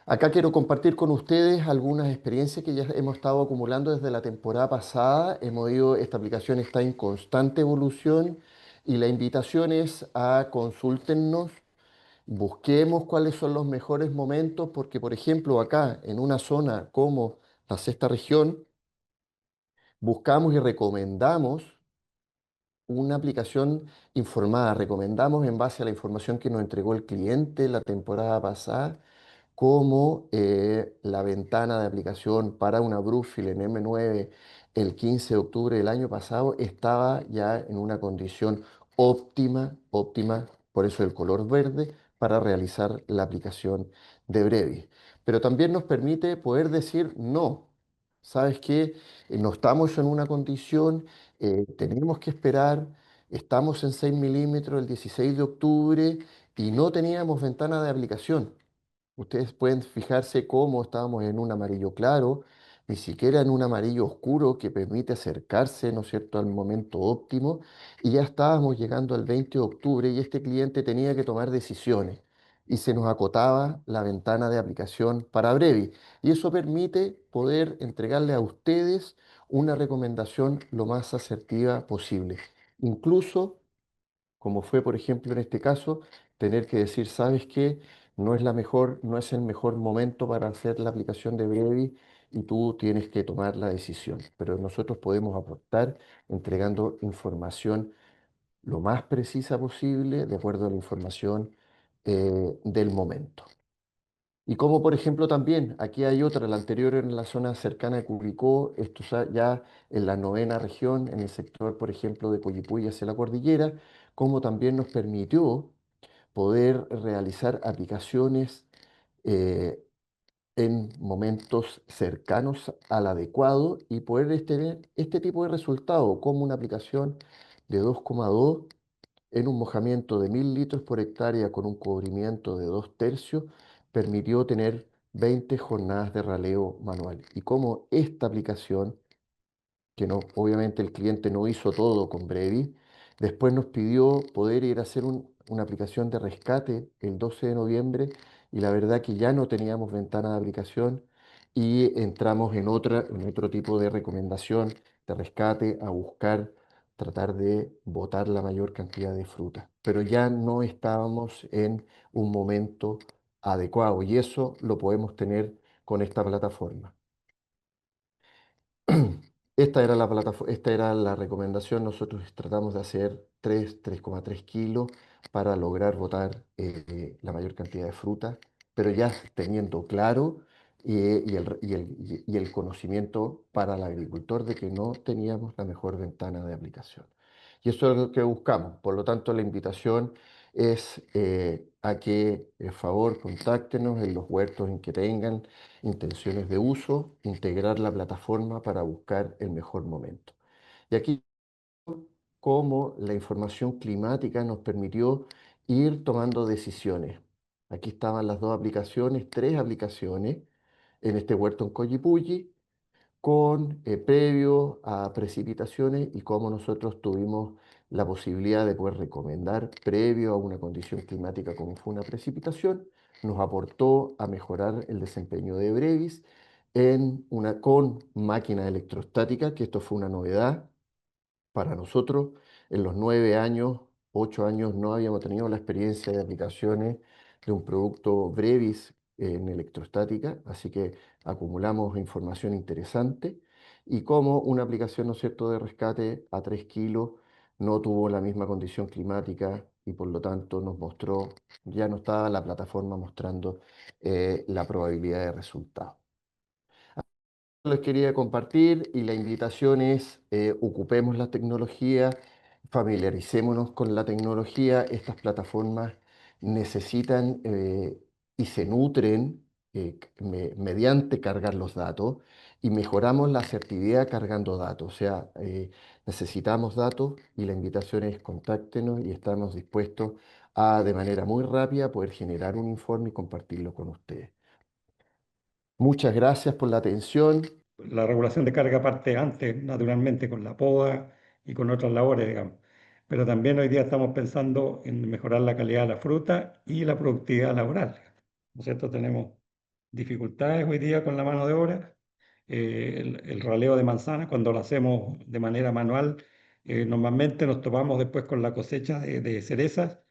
Acá quiero compartir con ustedes algunas experiencias que ya hemos estado acumulando desde la temporada pasada. Esta aplicación está en constante evolución y la invitación es a consúltennos, busquemos cuáles son los mejores momentos, porque por ejemplo acá en una zona como la sexta región, buscamos y recomendamos una aplicación informada, recomendamos en base a la información que nos entregó el cliente la temporada pasada como la ventana de aplicación para una Brookfield en M9 el 15 de octubre del año pasado estaba ya en una condición óptima, por eso el color verde, para realizar la aplicación de Brevis. Pero también nos permite poder decir no. ¿Sabes qué? No estamos en una condición, tenemos que esperar, estamos en 6 milímetros el 16 de octubre y no teníamos ventana de aplicación. Ustedes pueden fijarse cómo estábamos en un amarillo claro, ni siquiera en un amarillo oscuro que permite acercarse, ¿no es cierto?, al momento óptimo, y ya estábamos llegando al 20 de octubre y este cliente tenía que tomar decisiones y se nos acotaba la ventana de aplicación para Brevi. Y eso permite poder entregarle a ustedes una recomendación lo más asertiva posible. Incluso como fue, por ejemplo, en este caso, tener que decir, ¿sabes qué? No es el mejor momento para hacer la aplicación de Brevi y tú tienes que tomar la decisión. Pero nosotros podemos aportar entregando información lo más precisa posible de acuerdo a la información del momento. Y como por ejemplo también, aquí hay otra, la anterior en la zona cercana a Curicó, esto ya en la novena región, en el sector, por ejemplo, de Coyipulli hacia la cordillera, como también nos permitió poder realizar aplicaciones eh, en momentos cercanos al adecuado y poder tener este tipo de resultado, como una aplicación de 2,2 en un mojamiento de 1000 litros por hectárea con un cubrimiento de 2/3, permitió tener 20 jornadas de raleo manual. Y como esta aplicación que no, obviamente el cliente no hizo todo con Brevi. Después nos pidió poder ir a hacer una aplicación de rescate el 12 de noviembre y la verdad que ya no teníamos ventana de aplicación y entramos en otro tipo de recomendación de rescate a buscar tratar de botar la mayor cantidad de fruta. Pero ya no estábamos en un momento adecuado y eso lo podemos tener con esta plataforma. Esta era la recomendación. Nosotros tratamos de hacer 3,3 kilos para lograr botar la mayor cantidad de fruta, pero ya teniendo claro y el conocimiento para el agricultor de que no teníamos la mejor ventana de aplicación. Y eso es lo que buscamos. Por lo tanto, la invitación es a que, por favor, contáctenos en los huertos en que tengan intenciones de uso, integrar la plataforma para buscar el mejor momento. Y aquí cómo la información climática nos permitió ir tomando decisiones. Aquí estaban las dos aplicaciones, tres aplicaciones en este huerto en Coyipulli, con previo a precipitaciones y cómo nosotros tuvimos la posibilidad de poder recomendar previo a una condición climática como fue una precipitación, nos aportó a mejorar el desempeño de Brevis con máquina electrostática, que esto fue una novedad para nosotros. En los 9 años, 8 años, no habíamos tenido la experiencia de aplicaciones de un producto Brevis en electrostática, así que acumulamos información interesante y como una aplicación, ¿no es cierto?, de rescate a 3 kilos no tuvo la misma condición climática y por lo tanto nos mostró, ya no estaba la plataforma mostrando la probabilidad de resultado. Les quería compartir y la invitación es ocupemos la tecnología, familiaricémonos con la tecnología. Estas plataformas necesitan y se nutren mediante cargar los datos y mejoramos la asertividad cargando datos. O sea, necesitamos datos y la invitación es contáctenos y estamos dispuestos a de manera muy rápida poder generar un informe y compartirlo con ustedes. Muchas gracias por la atención. La regulación de carga parte antes, naturalmente, con la poda y con otras labores, digamos. Pero también hoy día estamos pensando en mejorar la calidad de la fruta y la productividad laboral. ¿No es cierto? Tenemos dificultades hoy día con la mano de obra. El raleo de manzana, cuando lo hacemos de manera manual, normalmente nos topamos después con la cosecha de cerezas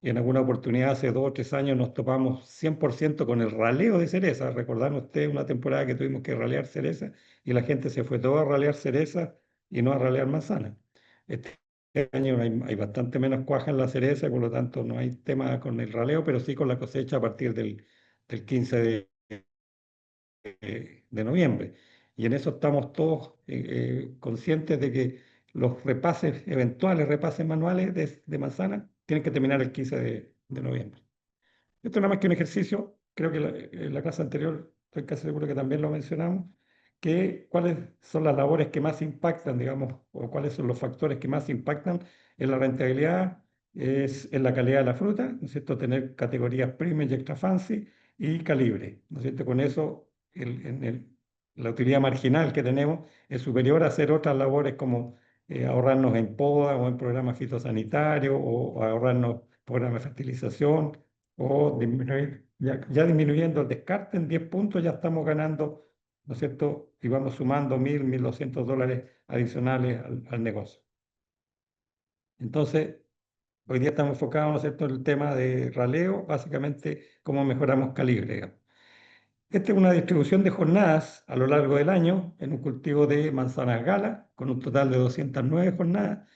y en alguna oportunidad hace 2 o 3 años nos topamos 100% con el raleo de cereza. Recordarán ustedes una temporada que tuvimos que ralear cereza y la gente se fue toda a ralear cereza y no a ralear manzana. Este año hay bastante menos cuaja en la cereza, por lo tanto no hay tema con el raleo, pero sí con la cosecha a partir del 15 de noviembre. Y en eso estamos todos conscientes de que los repases, eventuales repases manuales de manzana, tienen que terminar el 15 de noviembre. Esto nada más que un ejercicio, creo que en la clase anterior, estoy casi seguro que también lo mencionamos, que cuáles son las labores que más impactan, digamos, o cuáles son los factores que más impactan en la rentabilidad, es en la calidad de la fruta, ¿no es cierto? Tener categorías premium y extra fancy y calibre, ¿no es cierto? Con eso, la utilidad marginal que tenemos es superior a hacer otras labores como ahorrarnos en poda o en programas fitosanitarios o ahorrarnos programas de fertilización o disminuir, ya disminuyendo el descarte en 10 puntos, ya estamos ganando, ¿no es cierto? Y vamos sumando 1.200 dólares adicionales al negocio. Entonces, hoy día estamos enfocados, ¿no es cierto?, en el tema de raleo, básicamente cómo mejoramos calibre, digamos. Esta es una distribución de jornadas a lo largo del año en un cultivo de manzanas gala, con un total de 209 jornadas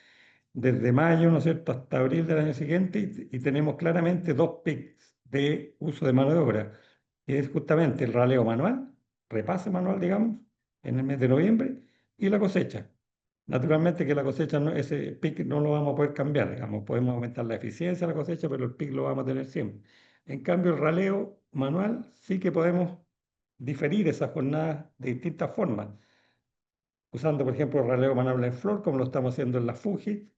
desde mayo, ¿no es cierto?, hasta abril del año siguiente y tenemos claramente dos pics de uso de mano de obra, que es justamente el raleo manual, repase manual, digamos, en el mes de noviembre, y la cosecha. Naturalmente que la cosecha, ese pic no lo vamos a poder cambiar, digamos, podemos aumentar la eficiencia de la cosecha, pero el pic lo vamos a tener siempre. En cambio, el raleo manual sí que podemos diferir esas jornadas de distintas formas usando, por ejemplo, raleo manable en flor, como lo estamos haciendo en la Fuji,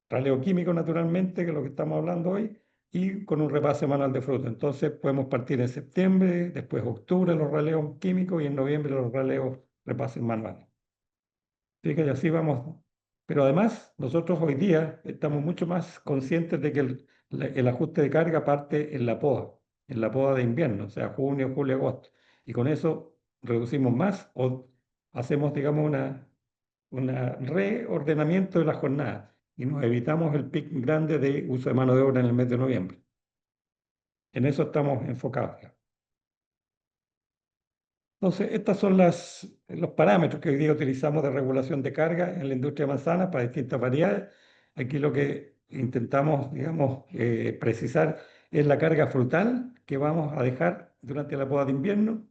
raleo químico naturalmente, que es lo que estamos hablando hoy, y con un repase manual de fruta. Entonces podemos partir en septiembre, después octubre los raleos químicos y en noviembre los raleos repases manuales. Así que así vamos. Pero además, nosotros hoy día estamos mucho más conscientes de que el ajuste de carga parte en la poda de invierno, o sea, junio, julio, agosto. Y con eso reducimos más o hacemos, digamos, un reordenamiento de la jornada y nos evitamos el pic grande de uso de mano de obra en el mes de noviembre. En eso estamos enfocados. Entonces, estos son los parámetros que hoy día utilizamos de regulación de carga en la industria de manzana para distintas variedades. Aquí lo que intentamos, digamos, precisar es la carga frutal que vamos a dejar durante la poda de invierno,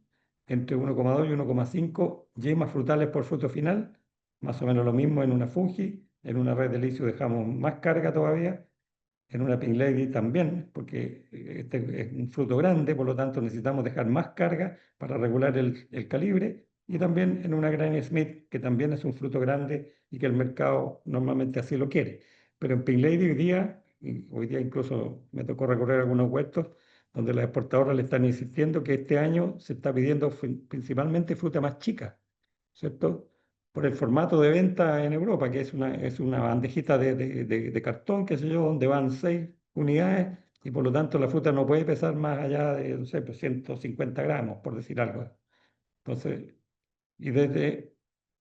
entre 1,2 y 1,5 yemas frutales por fruto final, más o menos lo mismo en una Fuji, en una red de licio dejamos más carga todavía, en una Pink Lady también, porque este es un fruto grande, por lo tanto necesitamos dejar más carga para regular el calibre, y también en una Granny Smith, que también es un fruto grande y que el mercado normalmente así lo quiere. Pero en Pink Lady hoy día, y hoy día incluso me tocó recorrer algunos huertos, donde las exportadoras le están insistiendo que este año se está pidiendo principalmente fruta más chica, ¿cierto? Por el formato de venta en Europa, que es una bandejita de cartón, qué sé yo, donde van 6 unidades y por lo tanto la fruta no puede pesar más allá de, no sé, pues 150 gramos, por decir algo. Entonces, y, desde,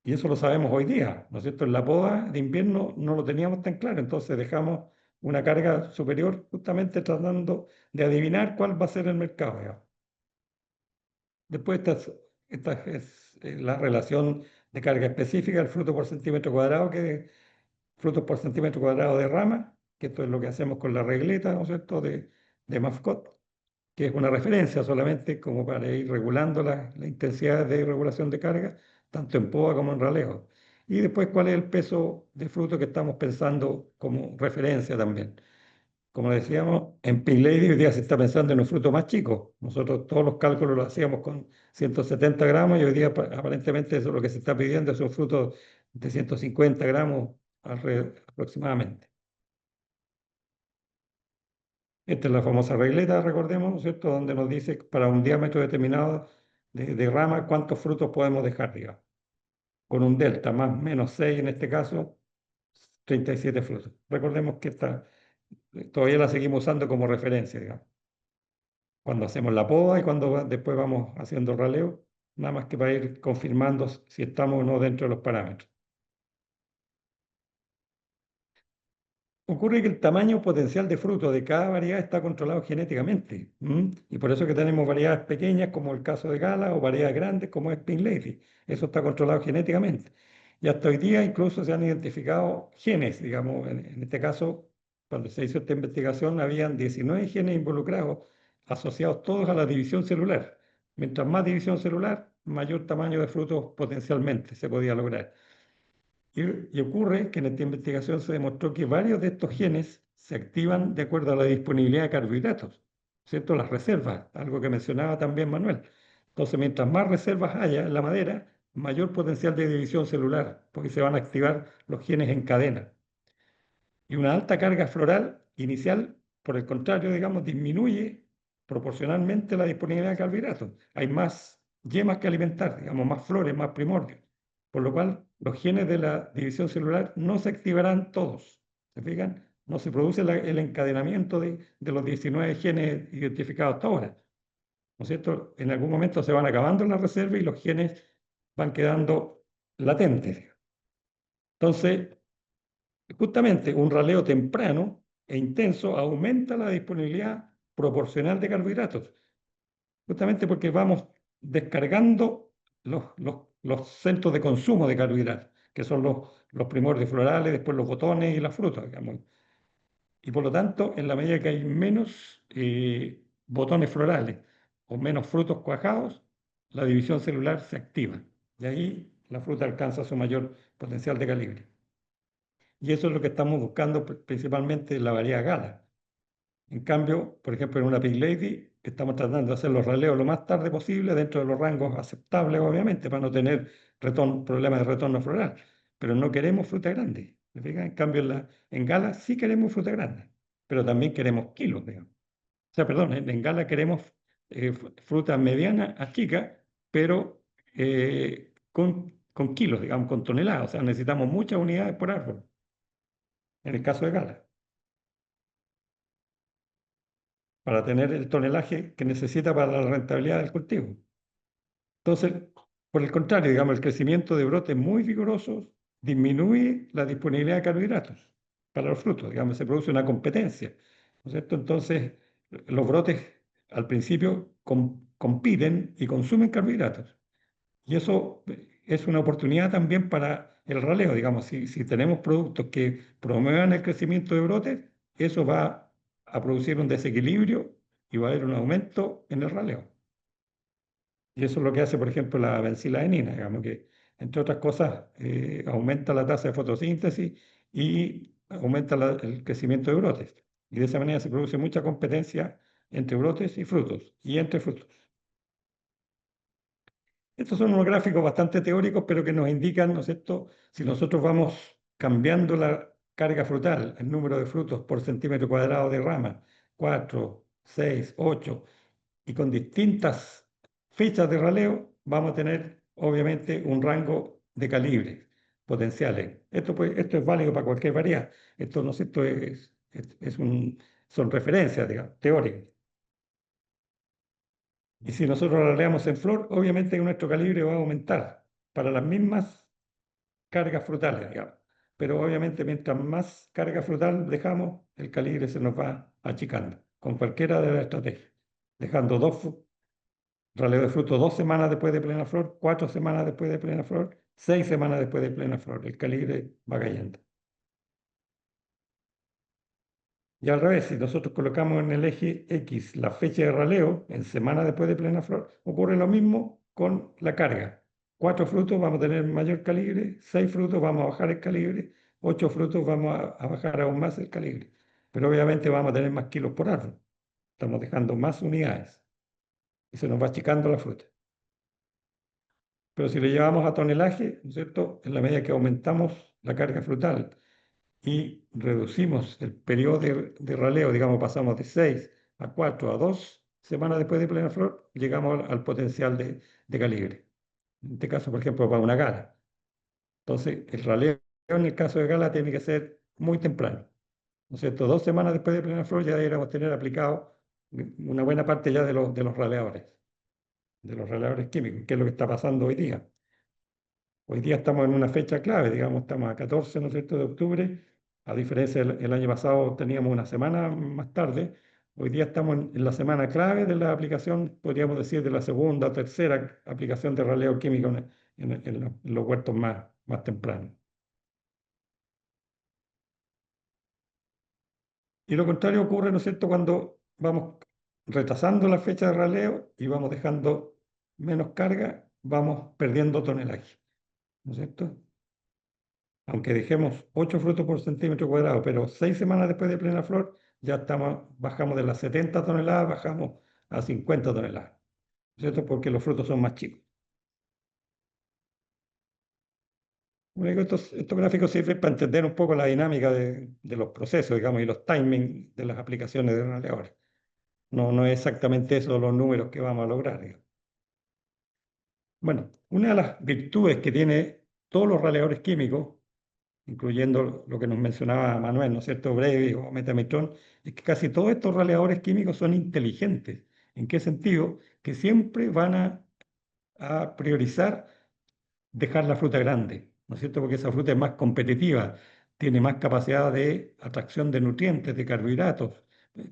y eso lo sabemos hoy día, ¿no es cierto? En la poda de invierno no lo teníamos tan claro, entonces dejamos una carga superior justamente tratando de adivinar cuál va a ser el mercado, digamos. Después esta es la relación de carga específica, el fruto por centímetro cuadrado, que frutos por centímetro cuadrado de rama, que esto es lo que hacemos con la regleta, ¿no es cierto?, de Mascot, que es una referencia solamente como para ir regulando la intensidad de regulación de carga, tanto en poda como en raleo. Y después cuál es el peso de fruto que estamos pensando como referencia también. Como decíamos, en Pink Lady hoy día se está pensando en un fruto más chico. Nosotros todos los cálculos los hacíamos con 170 gramos y hoy día aparentemente eso es lo que se está pidiendo, es un fruto de 150 gramos aproximadamente. Esta es la famosa regleta, recordemos, ¿no es cierto?, donde nos dice para un diámetro determinado de rama, ¿cuántos frutos podemos dejar, digamos? Con un delta más menos 6 en este caso, 37 frutos. Recordemos que todavía la seguimos usando como referencia, digamos. Cuando hacemos la poda y cuando después vamos haciendo raleo, nada más que para ir confirmando si estamos o no dentro de los parámetros. Ocurre que el tamaño potencial de fruto de cada variedad está controlado genéticamente. Y por eso que tenemos variedades pequeñas como el caso de Gala o variedades grandes como es Pink Lady. Eso está controlado genéticamente. Y hasta hoy día incluso se han identificado genes, digamos, en este caso, cuando se hizo esta investigación, habían 19 genes involucrados, asociados todos a la división celular. Mientras más división celular, mayor tamaño de frutos potencialmente se podía lograr. Y ocurre que en esta investigación se demostró que varios de estos genes se activan de acuerdo a la disponibilidad de carbohidratos, ¿cierto? Las reservas, algo que mencionaba también Manuel. Entonces, mientras más reservas haya en la madera, mayor potencial de división celular, porque se van a activar los genes en cadena. Y una alta carga floral inicial, por el contrario, digamos, disminuye proporcionalmente la disponibilidad de carbohidratos. Hay más yemas que alimentar, digamos, más flores, más primordios. Por lo cual, los genes de la división celular no se activarán todos. ¿Se fijan? No se produce el encadenamiento de los 19 genes identificados hasta ahora. ¿No es cierto? En algún momento se van acabando las reservas y los genes van quedando latentes. Entonces, justamente un raleo temprano e intenso aumenta la disponibilidad proporcional de carbohidratos, justamente porque vamos descargando los centros de consumo de carbohidratos, que son los primordios florales, después los botones y las frutas, digamos. Y por lo tanto, en la medida que hay menos botones florales o menos frutos cuajados, la división celular se activa. Y ahí la fruta alcanza su mayor potencial de calibre. Y eso es lo que estamos buscando principalmente en la variedad Gala. En cambio, por ejemplo, en una Pink Lady estamos tratando de hacer los raleos lo más tarde posible, dentro de los rangos aceptables, obviamente, para no tener problemas de retorno floral. Pero no queremos fruta grande. ¿Me fijan? En cambio, en Gala sí queremos fruta grande, pero también queremos kilos, digamos. O sea, perdón, en Gala queremos fruta mediana a chica, pero con kilos, digamos, con toneladas. O sea, necesitamos muchas unidades por árbol en el caso de Gala, para tener el tonelaje que necesita para la rentabilidad del cultivo. Entonces, por el contrario, digamos, el crecimiento de brotes muy vigorosos disminuye la disponibilidad de carbohidratos para los frutos, digamos, se produce una competencia, ¿no es cierto? Entonces, los brotes al principio compiten y consumen carbohidratos. Y eso es una oportunidad también para el raleo, digamos, si tenemos productos que promuevan el crecimiento de brotes, eso va a producir un desequilibrio y va a haber un aumento en el raleo. Y eso es lo que hace, por ejemplo, la benciladenina, digamos que, entre otras cosas, aumenta la tasa de fotosíntesis y aumenta el crecimiento de brotes. Y de esa manera se produce mucha competencia entre brotes y frutos, y entre frutos. Estos son unos gráficos bastante teóricos, pero que nos indican, ¿no es cierto?, si nosotros vamos cambiando la carga frutal, el número de frutos por centímetro cuadrado de rama, 4, 6, 8, y con distintas fechas de raleo, vamos a tener obviamente un rango de calibres potenciales. Esto es válido para cualquier variedad. Esto, ¿no es cierto?, son referencias, digamos, teóricas. Y si nosotros raleamos en flor, obviamente nuestro calibre va a aumentar para las mismas cargas frutales, digamos. Pero obviamente mientras más carga frutal dejamos, el calibre se nos va achicando, con cualquiera de las estrategias. Dejando raleo de fruto 2 semanas después de plena flor, 4 semanas después de plena flor, 6 semanas después de plena flor. El calibre va cayendo. Y al revés, si nosotros colocamos en el eje X la fecha de raleo en semana después de plena flor, ocurre lo mismo con la carga. 4 frutos vamos a tener mayor calibre, 6 frutos vamos a bajar el calibre, 8 frutos vamos a bajar aún más el calibre. Pero obviamente vamos a tener más kilos por árbol. Estamos dejando más unidades y se nos va achicando la fruta. Pero si le llevamos a tonelaje, ¿no es cierto? En la medida que aumentamos la carga frutal y reducimos el periodo de raleo, digamos, pasamos de 6 a 4 a 2, semanas después de plena flor, llegamos al potencial de calibre. En este caso, por ejemplo, para una gala. Entonces, el raleo en el caso de gala tiene que ser muy temprano. ¿No es cierto? 2 semanas después de plena flor ya deberíamos tener aplicado una buena parte ya de los raleadores químicos, que es lo que está pasando hoy día. Hoy día estamos en una fecha clave, digamos, estamos a 14, ¿no es cierto?, de octubre, a diferencia del el año pasado teníamos una semana más tarde, hoy día estamos en la semana clave de la aplicación, podríamos decir, de la segunda o tercera aplicación de raleo químico en los huertos más tempranos. Y lo contrario ocurre, ¿no es cierto?, cuando vamos retrasando la fecha de raleo y vamos dejando menos carga, vamos perdiendo tonelaje, ¿no es cierto? Aunque dejemos 8 frutos por centímetro cuadrado, pero 6 semanas después de plena flor, ya bajamos de las 70 toneladas, bajamos a 50 toneladas, ¿no es cierto? Porque los frutos son más chicos. Bueno, estos gráficos sirven para entender un poco la dinámica de los procesos, digamos, y los timings de las aplicaciones de raleadores. No es exactamente eso los números que vamos a lograr, digamos. Bueno, una de las virtudes que tiene todos los raleadores químicos, incluyendo lo que nos mencionaba Manuel, ¿no es cierto?, Brevy o Metamitron, es que casi todos estos raleadores químicos son inteligentes. ¿En qué sentido? Que siempre van a priorizar dejar la fruta grande, ¿no es cierto? Porque esa fruta es más competitiva, tiene más capacidad de atracción de nutrientes, de carbohidratos,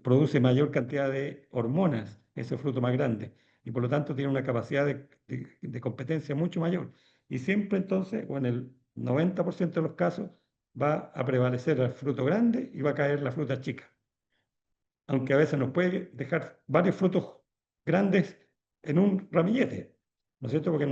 produce mayor cantidad de hormonas, ese fruto más grande, y por lo tanto tiene una capacidad de competencia mucho mayor. Y siempre entonces, o en el 90% de los casos, va a prevalecer el fruto grande y va a caer la fruta chica, aunque a veces nos puede dejar varios frutos grandes en un ramillete, ¿no es cierto? Porque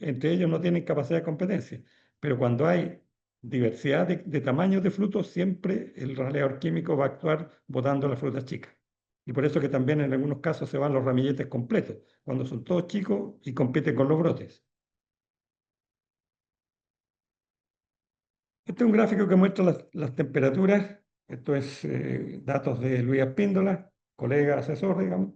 entre ellos no tienen capacidad de competencia. Pero cuando hay diversidad de tamaños de frutos, siempre el raleador químico va a actuar botando las frutas chicas. Y por eso que también en algunos casos se van los ramilletes completos, cuando son todos chicos y compiten con los brotes. Este es un gráfico que muestra las temperaturas. Esto es datos de Luis Espíndola, colega asesor, digamos,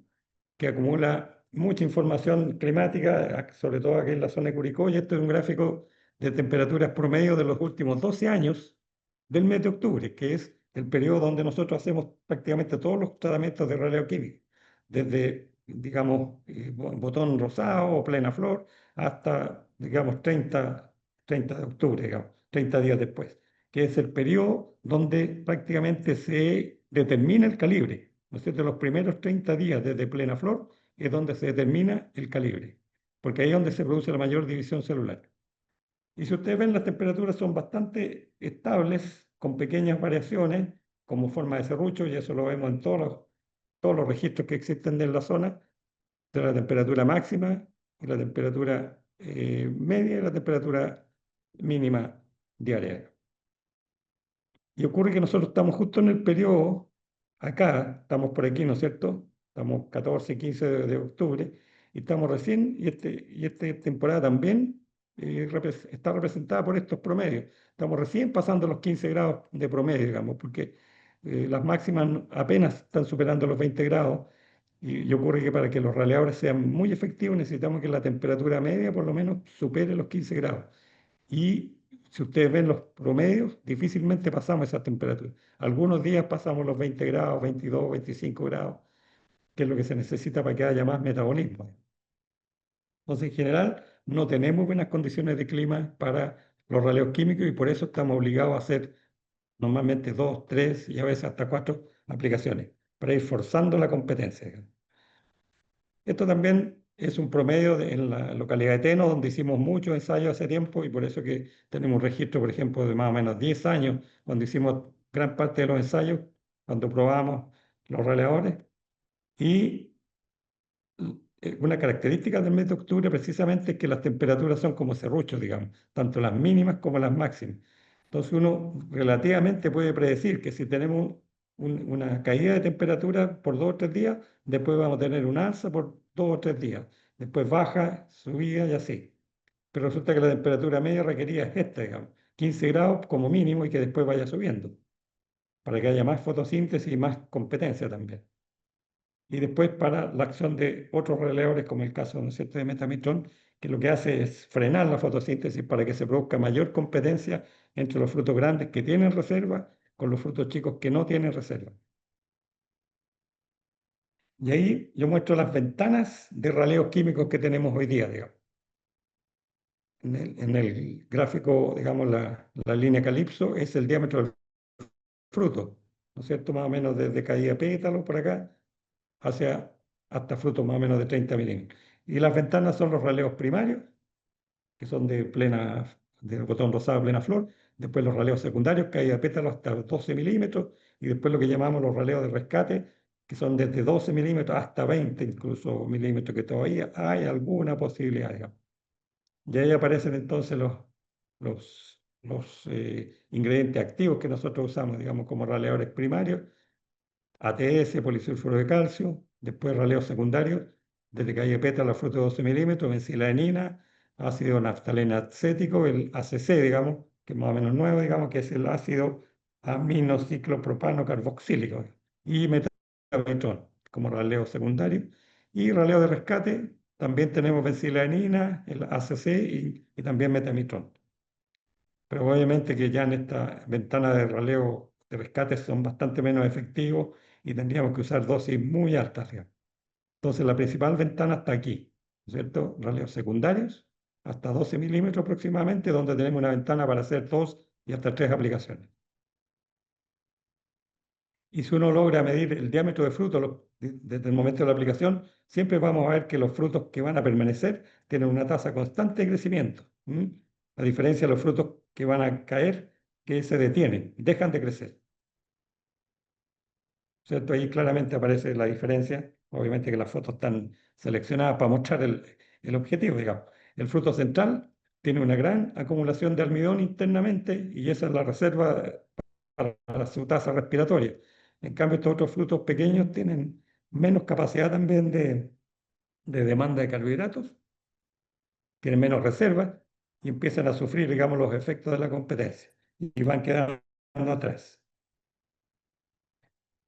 que acumula mucha información climática, sobre todo aquí en la zona de Curicó, y esto es un gráfico de temperaturas promedio de los últimos 12 años del mes de octubre, que es el periodo donde nosotros hacemos prácticamente todos los tratamientos de raleo químico, desde, digamos, botón rosado o plena flor hasta, digamos, 30 de octubre, digamos, 30 días después, que es el periodo donde prácticamente se determina el calibre. ¿No es cierto? Los primeros 30 días desde plena flor es donde se determina el calibre, porque ahí es donde se produce la mayor división celular. Y si ustedes ven, las temperaturas son bastante estables, con pequeñas variaciones, como forma de serrucho, y eso lo vemos en todos los registros que existen en la zona, de la temperatura máxima y la temperatura media y la temperatura mínima diaria. Y ocurre que nosotros estamos justo en el periodo, acá, estamos por aquí, ¿no es cierto? Estamos 14, 15 de octubre, y estamos recién, y esta temporada también está representada por estos promedios. Estamos recién pasando los 15 grados de promedio, digamos, porque las máximas apenas están superando los 20 grados, y ocurre que para que los raleadores sean muy efectivos necesitamos que la temperatura media por lo menos supere los 15 grados. Y si ustedes ven los promedios, difícilmente pasamos esa temperatura. Algunos días pasamos los 20 grados, 22, 25 grados, que es lo que se necesita para que haya más metabolismo. Entonces, en general, no tenemos buenas condiciones de clima para los raleos químicos y por eso estamos obligados a hacer normalmente 2, 3 y a veces hasta 4 aplicaciones para ir forzando la competencia. Esto también es un promedio en la localidad de Teno, donde hicimos muchos ensayos hace tiempo y por eso que tenemos un registro, por ejemplo, de más o menos 10 años, cuando hicimos gran parte de los ensayos, cuando probamos los raleadores. Y una característica del mes de octubre precisamente es que las temperaturas son como serruchos, digamos, tanto las mínimas como las máximas. Entonces uno relativamente puede predecir que si tenemos una caída de temperatura por 2 o 3 días, después vamos a tener un alza por 2 o 3 días, después baja, subida y así. Pero resulta que la temperatura media requerida es esta, digamos, 15 grados como mínimo y que después vaya subiendo, para que haya más fotosíntesis y más competencia también. y después para la acción de otros raleadores, como el caso, ¿no es cierto?, de metamitrón, que lo que hace es frenar la fotosíntesis para que se produzca mayor competencia entre los frutos grandes que tienen reserva con los frutos chicos que no tienen reserva. Y ahí yo muestro las ventanas de raleos químicos que tenemos hoy día, digamos. En el gráfico, digamos, la línea calipso es el diámetro del fruto, ¿no es cierto? Más o menos desde caída de pétalos por acá hacia hasta frutos más o menos de 30 milímetros. Y las ventanas son los raleos primarios, que son de botón rosado a plena flor, después los raleos secundarios, caída de pétalos hasta 12 milímetros, y después lo que llamamos los raleos de rescate, que son desde 12 milímetros hasta 20 incluso milímetros, que todavía hay alguna posibilidad, digamos. Y ahí aparecen entonces los ingredientes activos que nosotros usamos, digamos, como raleadores primarios, ATS, polisulfuro de calcio, después raleos secundarios, desde calle pétalo a fruto de 12 milímetros, bencilanina, ácido naftaleno acético, el ACC, digamos, que es más o menos nuevo, digamos, que es el ácido aminociclopropano carboxílico, y metametrón como raleo secundario. Y raleo de rescate, también tenemos bencilanina, el ACC y también metamitrón. Pero obviamente que ya en esta ventana de raleo de rescate son bastante menos efectivos y tendríamos que usar dosis muy altas, digamos. Entonces la principal ventana está aquí, ¿no es cierto? Raleos secundarios, hasta 12 milímetros aproximadamente, donde tenemos una ventana para hacer dos y hasta tres aplicaciones. Y si uno logra medir el diámetro de fruto desde el momento de la aplicación, siempre vamos a ver que los frutos que van a permanecer tienen una tasa constante de crecimiento. A diferencia de los frutos que van a caer, que se detienen, dejan de crecer. ¿Cierto? Ahí claramente aparece la diferencia. Obviamente que las fotos están seleccionadas para mostrar el objetivo, digamos. El fruto central tiene una gran acumulación de almidón internamente y esa es la reserva para su tasa respiratoria. En cambio, estos otros frutos pequeños tienen menos capacidad también de demanda de carbohidratos, tienen menos reservas y empiezan a sufrir, digamos, los efectos de la competencia y van quedando atrás.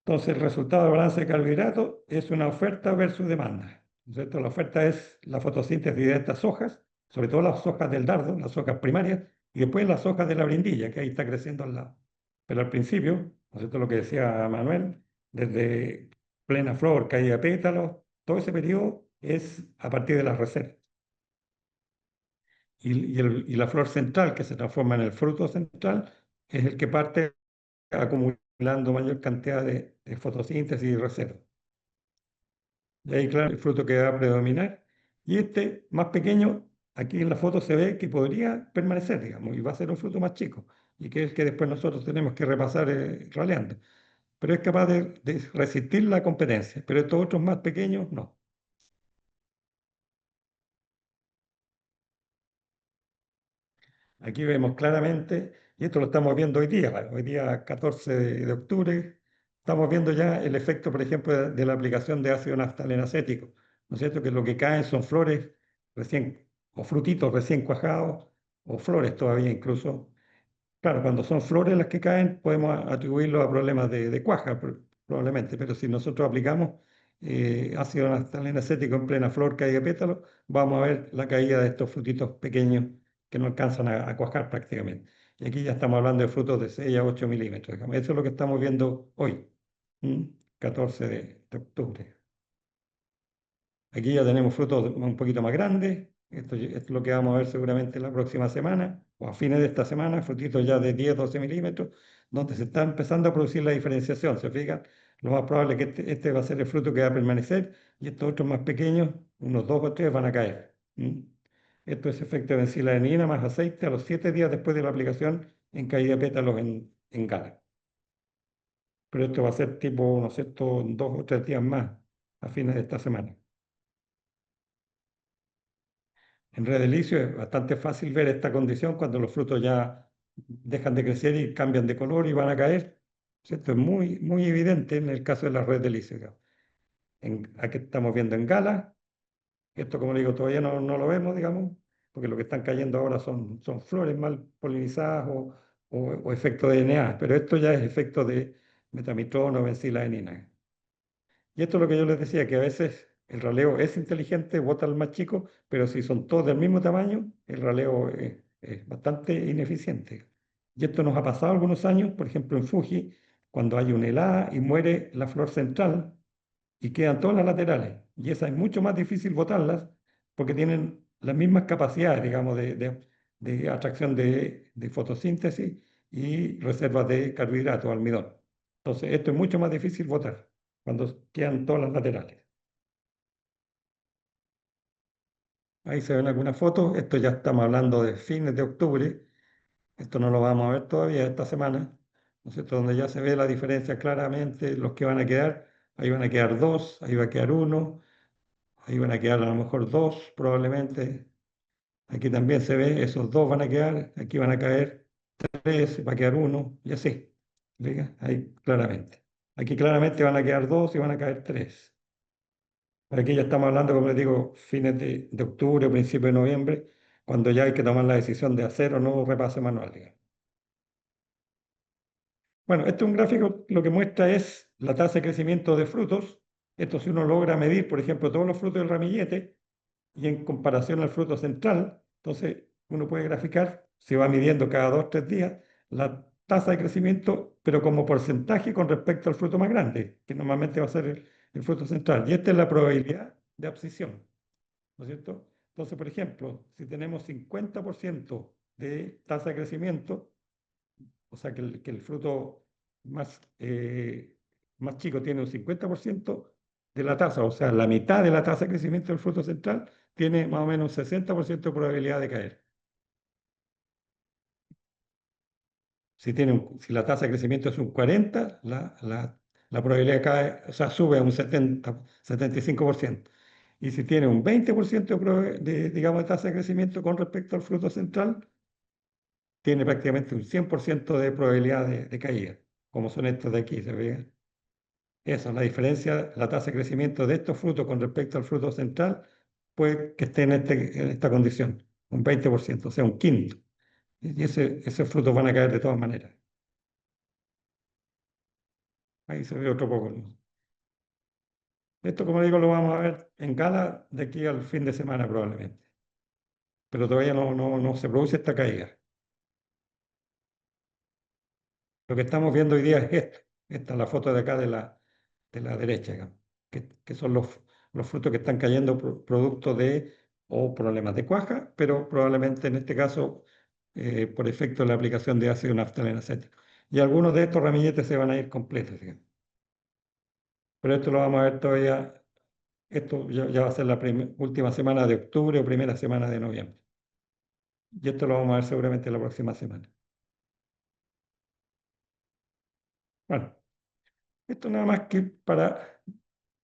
Entonces, el resultado del balance de carbohidratos es una oferta versus demanda, ¿no es cierto? La oferta es la fotosíntesis de estas hojas, sobre todo las hojas del dardo, las hojas primarias, y después las hojas de la brindilla, que ahí está creciendo al lado. Pero al principio, ¿no es cierto? Lo que decía Manuel, desde plena flor, caída de pétalos, todo ese periodo es a partir de las reservas. Y la flor central, que se transforma en el fruto central, es el que parte acumulando mayor cantidad de fotosíntesis y reserva. Y ahí, claro, el fruto que va a predominar. Y este más pequeño, aquí en la foto se ve que podría permanecer, digamos, y va a ser un fruto más chico, y que es el que después nosotros tenemos que repasar raleando. Pero es capaz de resistir la competencia, pero estos otros más pequeños no. Aquí vemos claramente, y esto lo estamos viendo hoy día 14 de octubre, estamos viendo ya el efecto, por ejemplo, de la aplicación de ácido naftaleno acético, ¿no es cierto? Que lo que caen son flores recién, o frutitos recién cuajados, o flores todavía incluso. Claro, cuando son flores las que caen, podemos atribuirlo a problemas de cuaja, probablemente, pero si nosotros aplicamos ácido naftaleno acético en plena flor, caída de pétalo, vamos a ver la caída de estos frutitos pequeños que no alcanzan a cuajar prácticamente. Y aquí ya estamos hablando de frutos de 6 a 8 milímetros, digamos. Eso es lo que estamos viendo hoy, ¿m? 14 de octubre. Aquí ya tenemos frutos un poquito más grandes. Esto es lo que vamos a ver seguramente la próxima semana o a fines de esta semana, frutitos ya de 10, 12 milímetros, donde se está empezando a producir la diferenciación. ¿Se fijan? Lo más probable es que este va a ser el fruto que va a permanecer y estos otros más pequeños, unos dos o tres, van a caer. ¿Mm? Esto es efecto de bencilanina más aceite a los 7 días después de la aplicación en caída de pétalos en gala. Pero esto va a ser tipo, no sé, en 2 o 3 días más a fines de esta semana. En Redelicio es bastante fácil ver esta condición cuando los frutos ya dejan de crecer y cambian de color y van a caer, ¿cierto? Es muy, muy evidente en el caso de la Redelicio, digamos. Aquí estamos viendo en Gala, esto como le digo todavía no lo vemos, digamos, porque lo que están cayendo ahora son flores mal polinizadas o efecto de DNA, pero esto ya es efecto de metamitrón o bencilanina. Y esto es lo que yo les decía, que a veces el raleo es inteligente, bota al más chico, pero si son todos del mismo tamaño, el raleo es bastante ineficiente. Y esto nos ha pasado algunos años, por ejemplo en Fuji, cuando hay una helada y muere la flor central y quedan todas las laterales. Y esa es mucho más difícil botarlas porque tienen las mismas capacidades, digamos, de atracción de fotosíntesis y reservas de carbohidratos, almidón. Entonces, esto es mucho más difícil botar cuando quedan todas las laterales. Ahí se ven algunas fotos. Esto ya estamos hablando de fines de octubre. Esto no lo vamos a ver todavía esta semana, ¿no es cierto? Donde ya se ve la diferencia claramente, los que van a quedar. Ahí van a quedar dos, ahí va a quedar uno, ahí van a quedar a lo mejor dos probablemente. Aquí también se ve, esos dos van a quedar, aquí van a caer tres, va a quedar uno, y así. ¿Ve? Ahí claramente. Aquí claramente van a quedar dos y van a caer tres. Aquí ya estamos hablando, como les digo, fines de octubre o principios de noviembre, cuando ya hay que tomar la decisión de hacer o no repase manual, digamos. Bueno, este es un gráfico, lo que muestra es la tasa de crecimiento de frutos. Esto si uno logra medir, por ejemplo, todos los frutos del ramillete y en comparación al fruto central, entonces uno puede graficar, se va midiendo cada 2 o 3 días, la tasa de crecimiento, pero como porcentaje con respecto al fruto más grande, que normalmente va a ser el fruto central. Y esta es la probabilidad de abscisión, ¿no es cierto? Entonces, por ejemplo, si tenemos 50% de tasa de crecimiento, o sea que el fruto más chico tiene un 50% de la tasa, o sea, la mitad de la tasa de crecimiento del fruto central tiene más o menos un 60% de probabilidad de caer. Si la tasa de crecimiento es un 40, la probabilidad cae, o sea, sube a un 75%. Y si tiene un 20% digamos, de tasa de crecimiento con respecto al fruto central, tiene prácticamente un 100% de probabilidad de caída, como son estos de aquí, ¿se ve? Eso, la diferencia, la tasa de crecimiento de estos frutos con respecto al fruto central, puede que esté en esta condición, un 20%, o sea, un quinto. Y esos frutos van a caer de todas maneras. Ahí se ve otro poco, ¿no? Esto, como digo, lo vamos a ver en gala de aquí al fin de semana probablemente. Pero todavía no se produce esta caída. Lo que estamos viendo hoy día es esto. Esta es la foto de acá de la derecha, digamos, que son los frutos que están cayendo producto de o problemas de cuaja, pero probablemente en este caso por efecto de la aplicación de ácido naftaleno acético. Y algunos de estos ramilletes se van a ir completos, digamos. Pero esto lo vamos a ver todavía, esto ya va a ser la última semana de octubre o primera semana de noviembre. Y esto lo vamos a ver seguramente la próxima semana. Bueno, esto nada más que para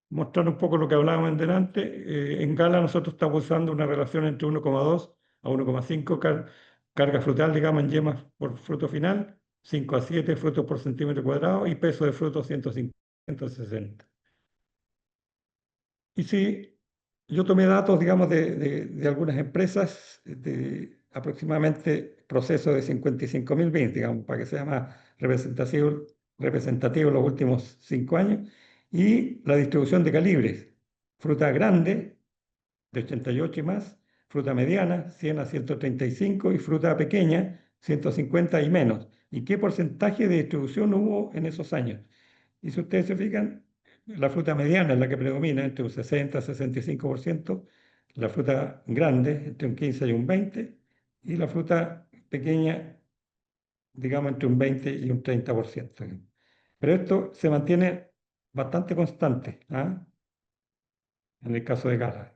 mostrar un poco lo que hablábamos en delante. En Gala nosotros estamos usando una relación entre 1,2 a 1,5 carga frutal, digamos, en yemas por fruto final, 5 a 7 frutos por centímetro cuadrado y peso de fruto 150, 160. Y si yo tomé datos, digamos, de algunas empresas, de aproximadamente proceso de 55.000 bits, digamos, para que sea más representativo los últimos 5 años, y la distribución de calibres. Fruta grande, de 88 y más, fruta mediana, 100 a 135, y fruta pequeña, 150 y menos. ¿Y qué porcentaje de distribución hubo en esos años? Y si ustedes se fijan, la fruta mediana es la que predomina, entre un 60 y 65%, la fruta grande, entre un 15 y un 20%, y la fruta pequeña, digamos, entre un 20 y un 30%. Pero esto se mantiene bastante constante, ¿ah? En el caso de Gala,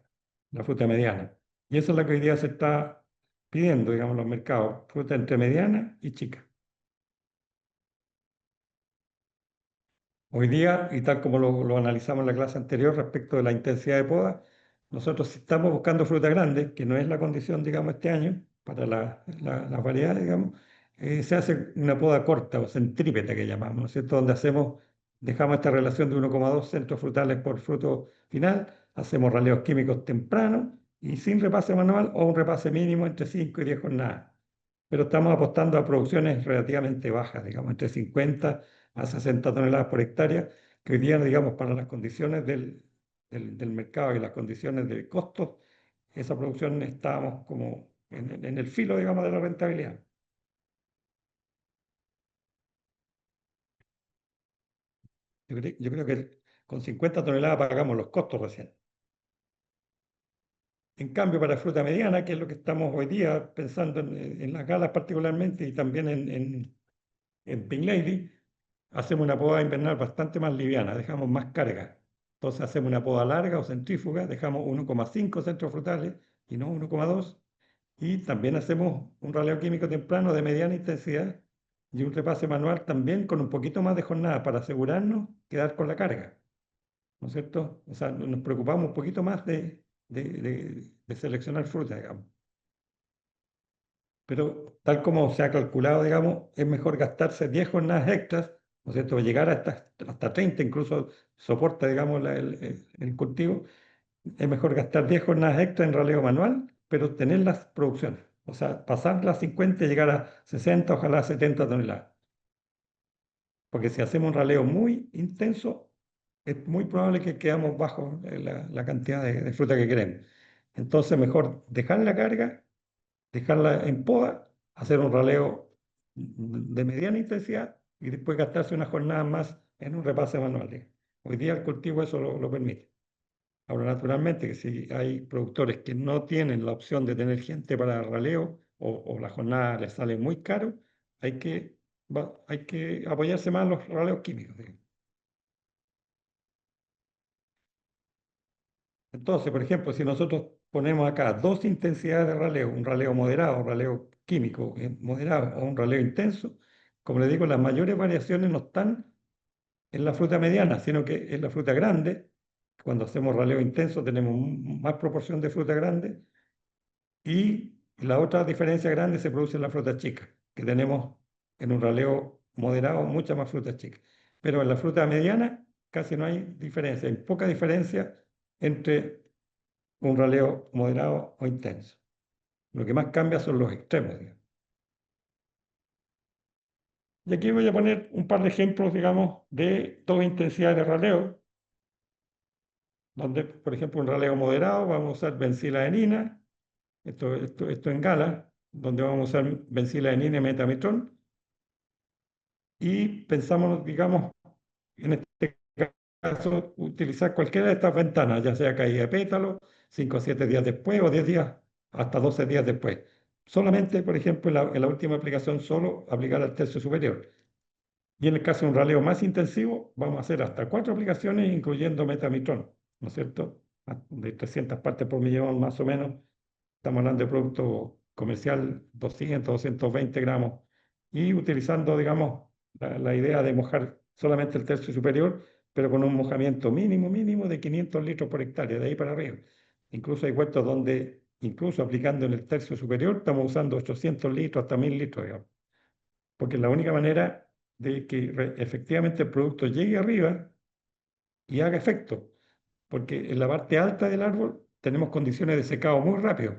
la fruta mediana. Y eso es lo que hoy día se está pidiendo, digamos, en los mercados, fruta entre mediana y chica. Hoy día, y tal como lo analizamos en la clase anterior respecto de la intensidad de poda, nosotros si estamos buscando fruta grande, que no es la condición, digamos, este año, para las variedades, digamos, se hace una poda corta o centrípeta que llamamos, ¿no es cierto? Donde dejamos esta relación de 1,2 centros frutales por fruto final, hacemos raleos químicos tempranos y sin repase manual o un repase mínimo entre 5 y 10 jornadas. Pero estamos apostando a producciones relativamente bajas, digamos, entre 50 a 60 toneladas por hectárea, que hoy día, digamos, para las condiciones del mercado y las condiciones de costos, esa producción estábamos como en el filo, digamos, de la rentabilidad. Yo creo que con 50 toneladas pagamos los costos recién. En cambio, para fruta mediana, que es lo que estamos hoy día pensando en las galas particularmente y también en Pink Lady, hacemos una poda invernal bastante más liviana, dejamos más carga. Entonces hacemos una poda larga o centrífuga, dejamos 1,5 centros frutales y no 1,2. Y también hacemos un raleo químico temprano de mediana intensidad y un repase manual también con un poquito más de jornada para asegurarnos quedar con la carga. ¿No es cierto? O sea, nos preocupamos un poquito más de seleccionar fruta, digamos. Pero tal como se ha calculado, digamos, es mejor gastarse 10 jornadas extras, ¿no es cierto? Llegar hasta 30, incluso soporta, digamos, el cultivo. Es mejor gastar 10 jornadas extras en raleo manual, pero tener las producciones. O sea, pasar las 50 y llegar a 60, ojalá 70 toneladas. Porque si hacemos un raleo muy intenso, es muy probable que quedamos bajo la cantidad de fruta que queremos. Entonces, mejor dejar la carga, dejarla en poda, hacer un raleo de mediana intensidad y después gastarse unas jornadas más en un repase manual, digamos. Hoy día el cultivo eso lo permite. Ahora, naturalmente, que si hay productores que no tienen la opción de tener gente para raleo o la jornada les sale muy caro, hay que apoyarse más en los raleos químicos, digamos. Entonces, por ejemplo, si nosotros ponemos acá dos intensidades de raleo, un raleo moderado, un raleo químico moderado o un raleo intenso, como les digo, las mayores variaciones no están en la fruta mediana, sino que en la fruta grande. Cuando hacemos raleo intenso tenemos más proporción de fruta grande y la otra diferencia grande se produce en la fruta chica, que tenemos en un raleo moderado mucha más fruta chica. Pero en la fruta mediana casi no hay diferencia, hay poca diferencia entre un raleo moderado o intenso. Lo que más cambia son los extremos, digamos. Y aquí voy a poner un par de ejemplos, digamos, de dos intensidades de raleo, donde, por ejemplo, un raleo moderado vamos a usar bencilaenina, esto en gala, donde vamos a usar bencilaenina y metamitrón, y pensamos, digamos, en este caso, utilizar cualquiera de estas ventanas, ya sea caída de pétalo, 5 o 7 días después o 10 días, hasta 12 días después. Solamente, por ejemplo, en la última aplicación, solo aplicar al tercio superior. Y en el caso de un raleo más intensivo, vamos a hacer hasta 4 aplicaciones, incluyendo metamitrón, ¿no es cierto? De 300 partes por millón, más o menos. Estamos hablando de producto comercial 200, 220 gramos. Y utilizando, digamos, la idea de mojar solamente el tercio superior, pero con un mojamiento mínimo de 500 litros por hectárea, de ahí para arriba. Incluso hay huertos donde, incluso aplicando en el tercio superior, estamos usando 800 litros hasta 1000 litros, digamos. Porque es la única manera de que efectivamente el producto llegue arriba y haga efecto. Porque en la parte alta del árbol tenemos condiciones de secado muy rápido,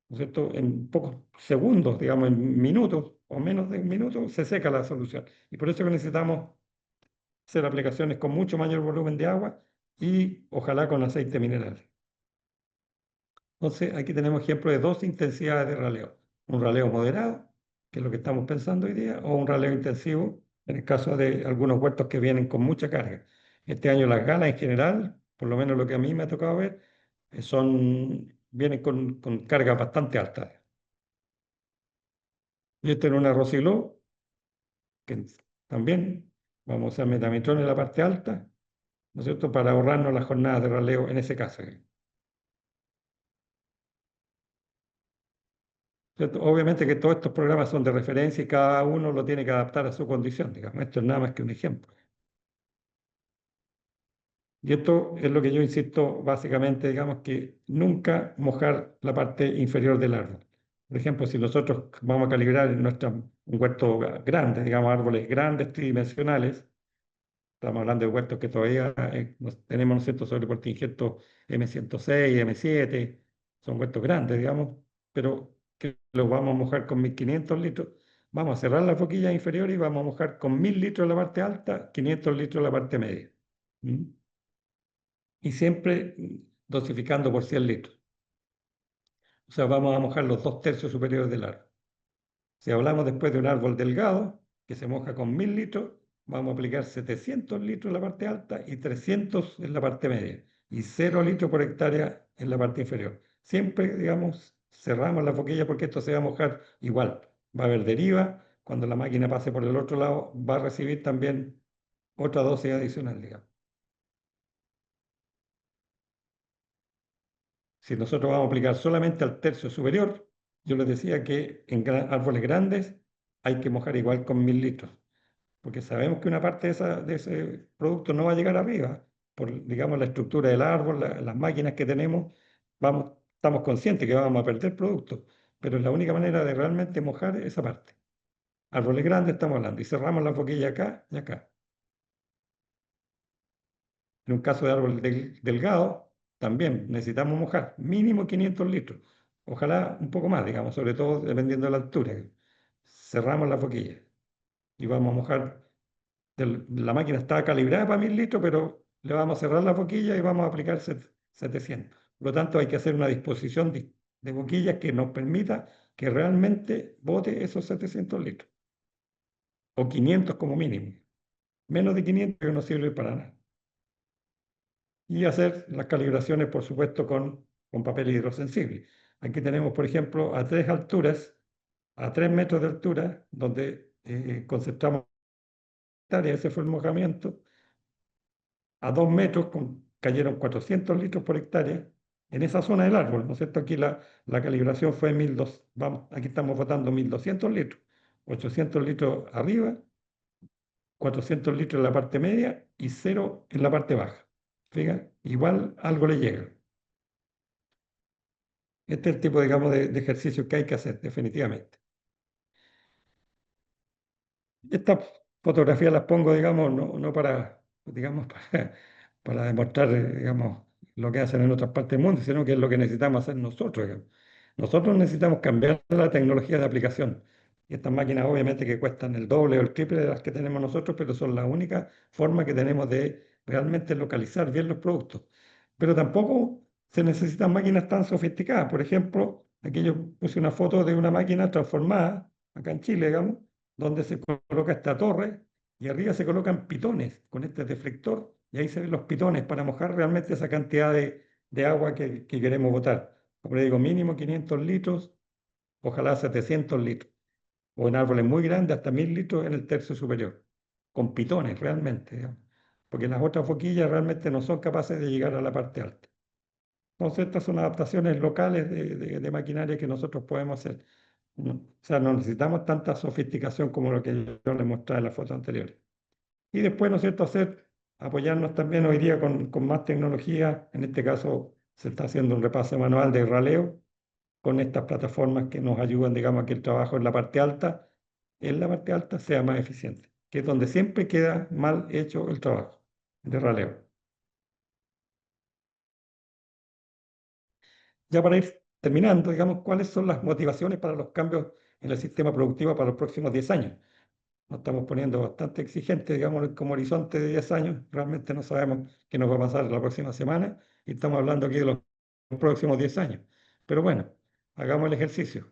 ¿no es cierto? En pocos segundos, digamos, en minutos o menos de un minuto, se seca la solución. Y por eso que necesitamos hacer aplicaciones con mucho mayor volumen de agua y ojalá con aceite mineral. Entonces, aquí tenemos ejemplos de dos intensidades de raleo. Un raleo moderado, que es lo que estamos pensando hoy día, o un raleo intensivo, en el caso de algunos huertos que vienen con mucha carga. Este año las galas en general, por lo menos lo que a mí me ha tocado ver, vienen con carga bastante alta. Y este es un arrociló, que también vamos a usar metamitrón en la parte alta, ¿no es cierto?, para ahorrarnos las jornadas de raleo en ese caso. ¿Cierto? Obviamente que todos estos programas son de referencia y cada uno lo tiene que adaptar a su condición, digamos. Esto es nada más que un ejemplo. Y esto es lo que yo insisto básicamente, digamos, que nunca mojar la parte inferior del árbol. Por ejemplo, si nosotros vamos a calibrar un huerto grande, digamos, árboles grandes, tridimensionales, estamos hablando de huertos que todavía tenemos, ¿no es cierto?, sobre injertos M106, M7, son huertos grandes, digamos, pero que los vamos a mojar con 1500 litros. Vamos a cerrar la foquilla inferior y vamos a mojar con 1000 litros en la parte alta, 500 litros en la parte media. ¿Mm? Y siempre dosificando por 100 litros. O sea, vamos a mojar los 2/3 superiores del árbol. Si hablamos después de un árbol delgado, que se moja con 1000 litros, vamos a aplicar 700 litros en la parte alta y 300 en la parte media. Y 0 litros por hectárea en la parte inferior. Siempre, digamos, cerramos la foquilla porque esto se va a mojar igual. Va a haber deriva. Cuando la máquina pase por el otro lado, va a recibir también otra dosis adicional, digamos. Si nosotros vamos a aplicar solamente al tercio superior, yo les decía que en árboles grandes hay que mojar igual con 1000 litros, porque sabemos que una parte de ese producto no va a llegar arriba, por, digamos, la estructura del árbol, las máquinas que tenemos, estamos conscientes que vamos a perder producto, pero es la única manera de realmente mojar esa parte. Árboles grandes estamos hablando, y cerramos la boquilla acá y acá. En un caso de árbol delgado, también necesitamos mojar mínimo 500 litros. Ojalá un poco más, digamos, sobre todo dependiendo de la altura. Cerramos la boquilla y vamos a mojar. La máquina está calibrada para 1000 litros, pero le vamos a cerrar la boquilla y vamos a aplicar 700. Por lo tanto, hay que hacer una disposición de boquillas que nos permita que realmente bote esos 700 litros. O 500 como mínimo. Menos de 500 que no sirve para nada. Y hacer las calibraciones, por supuesto, con papel hidrosensible. Aquí tenemos, por ejemplo, a 3 alturas, a 3 metros de altura, donde concentramos hectáreas, ese fue el mojamiento. A 2 metros cayeron 400 litros por hectárea en esa zona del árbol, ¿no es cierto? Aquí la calibración fue 1200, vamos, aquí estamos botando 1200 litros, 800 litros arriba, 400 litros en la parte media y 0 en la parte baja. Fíjate, igual algo le llega. Este es el tipo, digamos, de ejercicio que hay que hacer, definitivamente. Estas fotografías las pongo, digamos, no para, digamos, para demostrar, digamos, lo que hacen en otras partes del mundo, sino que es lo que necesitamos hacer nosotros, digamos. Nosotros necesitamos cambiar la tecnología de aplicación. Y estas máquinas obviamente que cuestan el doble o el triple de las que tenemos nosotros, pero son la única forma que tenemos de realmente localizar bien los productos. Pero tampoco se necesitan máquinas tan sofisticadas. Por ejemplo, aquí yo puse una foto de una máquina transformada, acá en Chile, digamos, donde se coloca esta torre y arriba se colocan pitones con este deflector y ahí se ven los pitones para mojar realmente esa cantidad de agua que queremos botar. Como le digo, mínimo 500 litros, ojalá 700 litros, o en árboles muy grandes hasta 1000 litros en el tercio superior, con pitones realmente, digamos, porque las otras boquillas realmente no son capaces de llegar a la parte alta. Entonces, estas son adaptaciones locales de maquinaria que nosotros podemos hacer. O sea, no necesitamos tanta sofisticación como lo que yo les mostraba en la foto anterior. Y después, ¿no es cierto?, apoyarnos también hoy día con más tecnología. En este caso, se está haciendo un repaso manual de raleo con estas plataformas que nos ayudan, digamos, a que el trabajo en la parte alta sea más eficiente, que es donde siempre queda mal hecho el trabajo de raleo. Ya para ir terminando, digamos, ¿cuáles son las motivaciones para los cambios en el sistema productivo para los próximos 10 años? Nos estamos poniendo bastante exigentes, digamos, como horizonte de 10 años. Realmente no sabemos qué nos va a pasar la próxima semana y estamos hablando aquí de los próximos 10 años. Pero bueno, hagamos el ejercicio.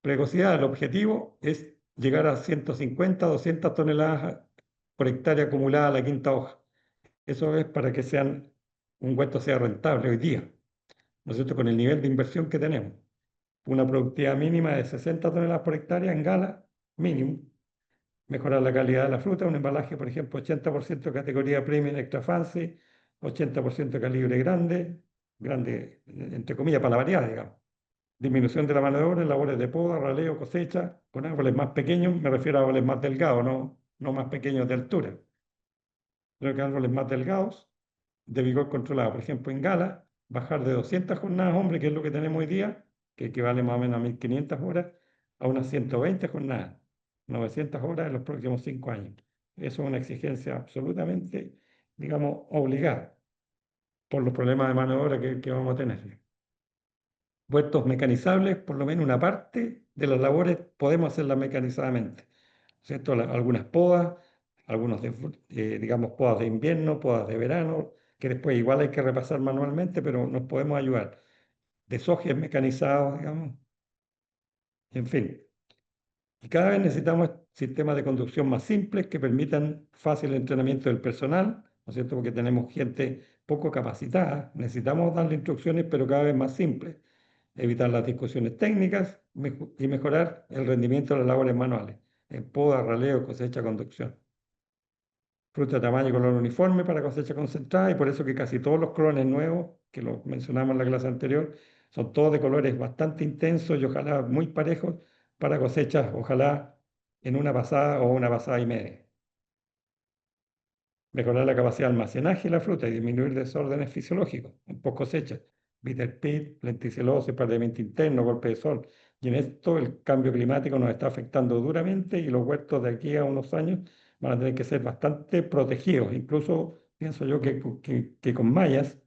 Precocidad, el objetivo es llegar a 150, 200 toneladas por hectárea acumulada a la quinta hoja. Eso es para que un huerto sea rentable hoy día, ¿no es cierto?, con el nivel de inversión que tenemos. Una productividad mínima de 60 toneladas por hectárea en Gala, mínimo. Mejorar la calidad de la fruta, un embalaje, por ejemplo, 80% categoría premium extra fancy, 80% calibre grande, grande entre comillas para la variedad, digamos. Disminución de la mano de obra en labores de poda, raleo, cosecha, con árboles más pequeños, me refiero a árboles más delgados, no más pequeños de altura. Creo que árboles más delgados, de vigor controlado. Por ejemplo, en Gala, bajar de 200 jornadas hombre, que es lo que tenemos hoy día, que equivale más o menos a 1500 horas, a unas 120 jornadas, 900 horas en los próximos 5 años. Eso es una exigencia absolutamente, digamos, obligada por los problemas de mano de obra que vamos a tener. huertos mecanizables, por lo menos una parte de las labores podemos hacerlas mecanizadamente, ¿cierto? Algunas podas, digamos, podas de invierno, podas de verano, que después igual hay que repasar manualmente, pero nos podemos ayudar. Desojes mecanizados, digamos, en fin. Y cada vez necesitamos sistemas de conducción más simples que permitan fácil entrenamiento del personal, ¿no es cierto? Porque tenemos gente poco capacitada, necesitamos darle instrucciones, pero cada vez más simples, evitar las discusiones técnicas y mejorar el rendimiento de las labores manuales, en poda, raleo, cosecha, conducción. Fruta de tamaño y color uniforme para cosecha concentrada, y por eso que casi todos los clones nuevos, que los mencionamos en la clase anterior, son todos de colores bastante intensos y ojalá muy parejos para cosechas, ojalá en una pasada o una pasada y media. Mejorar la capacidad de almacenaje de la fruta y disminuir desórdenes fisiológicos en post cosecha, bitter pit, lenticelosis, perdimiento interno, golpe de sol. Y en esto el cambio climático nos está afectando duramente y los huertos de aquí a unos años van a tener que ser bastante protegidos. Incluso pienso yo que con mallas,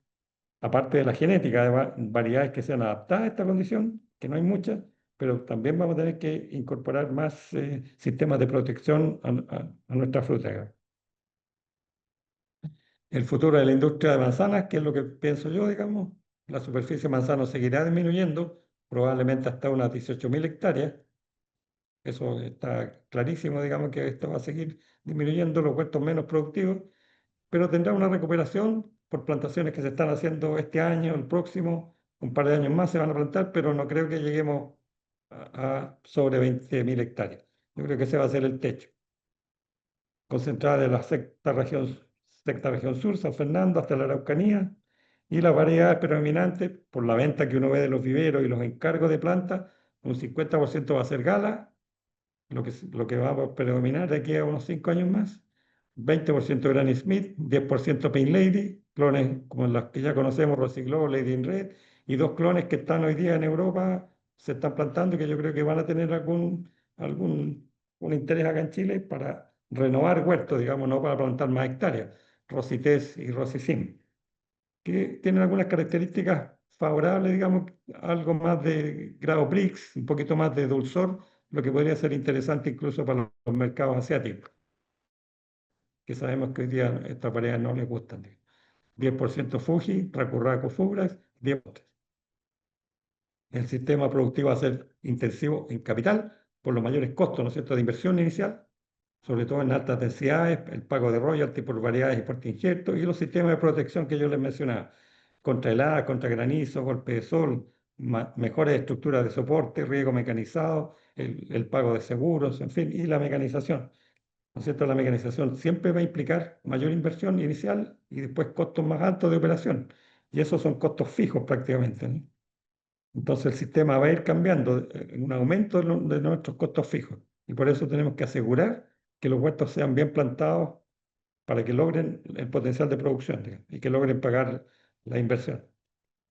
aparte de la genética de variedades que sean adaptadas a esta condición, que no hay muchas, pero también vamos a tener que incorporar más sistemas de protección a nuestra fruta. El futuro de la industria de manzanas, que es lo que pienso yo, digamos, la superficie de manzanos seguirá disminuyendo, probablemente hasta unas 18.000 hectáreas. Eso está clarísimo, digamos, que esto va a seguir disminuyendo los huertos menos productivos, pero tendrá una recuperación por plantaciones que se están haciendo este año, el próximo, un par de años más se van a plantar, pero no creo que lleguemos a sobre 20.000 hectáreas. Yo creo que ese va a ser el techo, concentrada de la sexta región sur, San Fernando, hasta la Araucanía, y las variedades predominantes, por la venta que uno ve de los viveros y los encargos de plantas, un 50% va a ser Gala, lo que va a predominar de aquí a unos 5 años más, 20% Granny Smith, 10% Pink Lady, clones como las que ya conocemos, Rosy Glow, Lady in Red, y dos clones que están hoy día en Europa, se están plantando y que yo creo que van a tener un interés acá en Chile para renovar huertos, digamos, no para plantar más hectáreas, Rosy Tess y Rosy Sim, que tienen algunas características favorables, digamos, algo más de grado Brix, un poquito más de dulzor, lo que podría ser interesante incluso para los mercados asiáticos, que sabemos que hoy día estas variedades no les gustan. 10% Fuji, Rakurraku Fubras, 10%. El sistema productivo va a ser intensivo en capital por los mayores costos, ¿no es cierto?, de inversión inicial, sobre todo en altas densidades, el pago de royalty por variedades y por injertos y los sistemas de protección que yo les mencionaba, contra heladas, contra granizo, golpe de sol, mejores estructuras de soporte, riego mecanizado, el pago de seguros, en fin, y la mecanización. ¿No es cierto? La mecanización siempre va a implicar mayor inversión inicial y después costos más altos de operación. Y esos son costos fijos prácticamente, ¿no? Entonces el sistema va a ir cambiando, un aumento de nuestros costos fijos. Y por eso tenemos que asegurar que los huertos sean bien plantados para que logren el potencial de producción, digamos, y que logren pagar la inversión.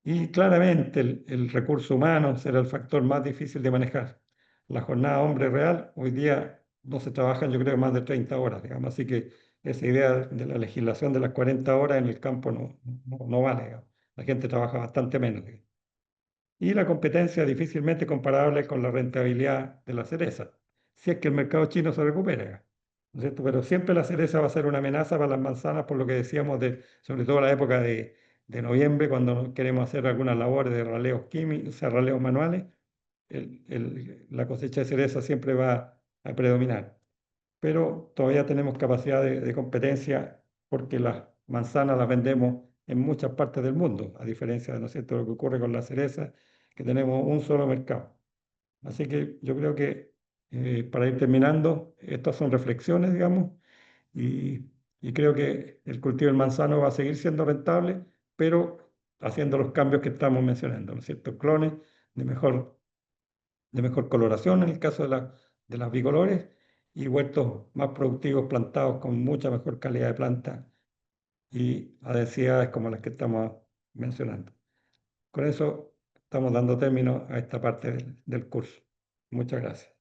Y claramente el recurso humano será el factor más difícil de manejar. La jornada hombre real, hoy día no se trabajan, yo creo, más de 30 horas, digamos, así que esa idea de la legislación de las 40 horas en el campo no vale, digamos. La gente trabaja bastante menos, digamos. Y la competencia difícilmente comparable con la rentabilidad de la cereza, si es que el mercado chino se recupera, ¿no es cierto? Pero siempre la cereza va a ser una amenaza para las manzanas, por lo que decíamos, sobre todo la época de noviembre, cuando queremos hacer algunas labores de raleos químicos, o sea, raleos manuales, la cosecha de cereza siempre va a predominar. Pero todavía tenemos capacidad de competencia porque las manzanas las vendemos en muchas partes del mundo, a diferencia de, ¿no es cierto?, lo que ocurre con la cereza, que tenemos un solo mercado. Así que yo creo que para ir terminando, estas son reflexiones, digamos, y, y creo que el cultivo del manzano va a seguir siendo rentable, pero haciendo los cambios que estamos mencionando, ¿no es cierto? Clones de mejor coloración en el caso de las bicolores y huertos más productivos plantados con mucha mejor calidad de planta y a densidades como las que estamos mencionando. Con eso estamos dando término a esta parte del curso. Muchas gracias.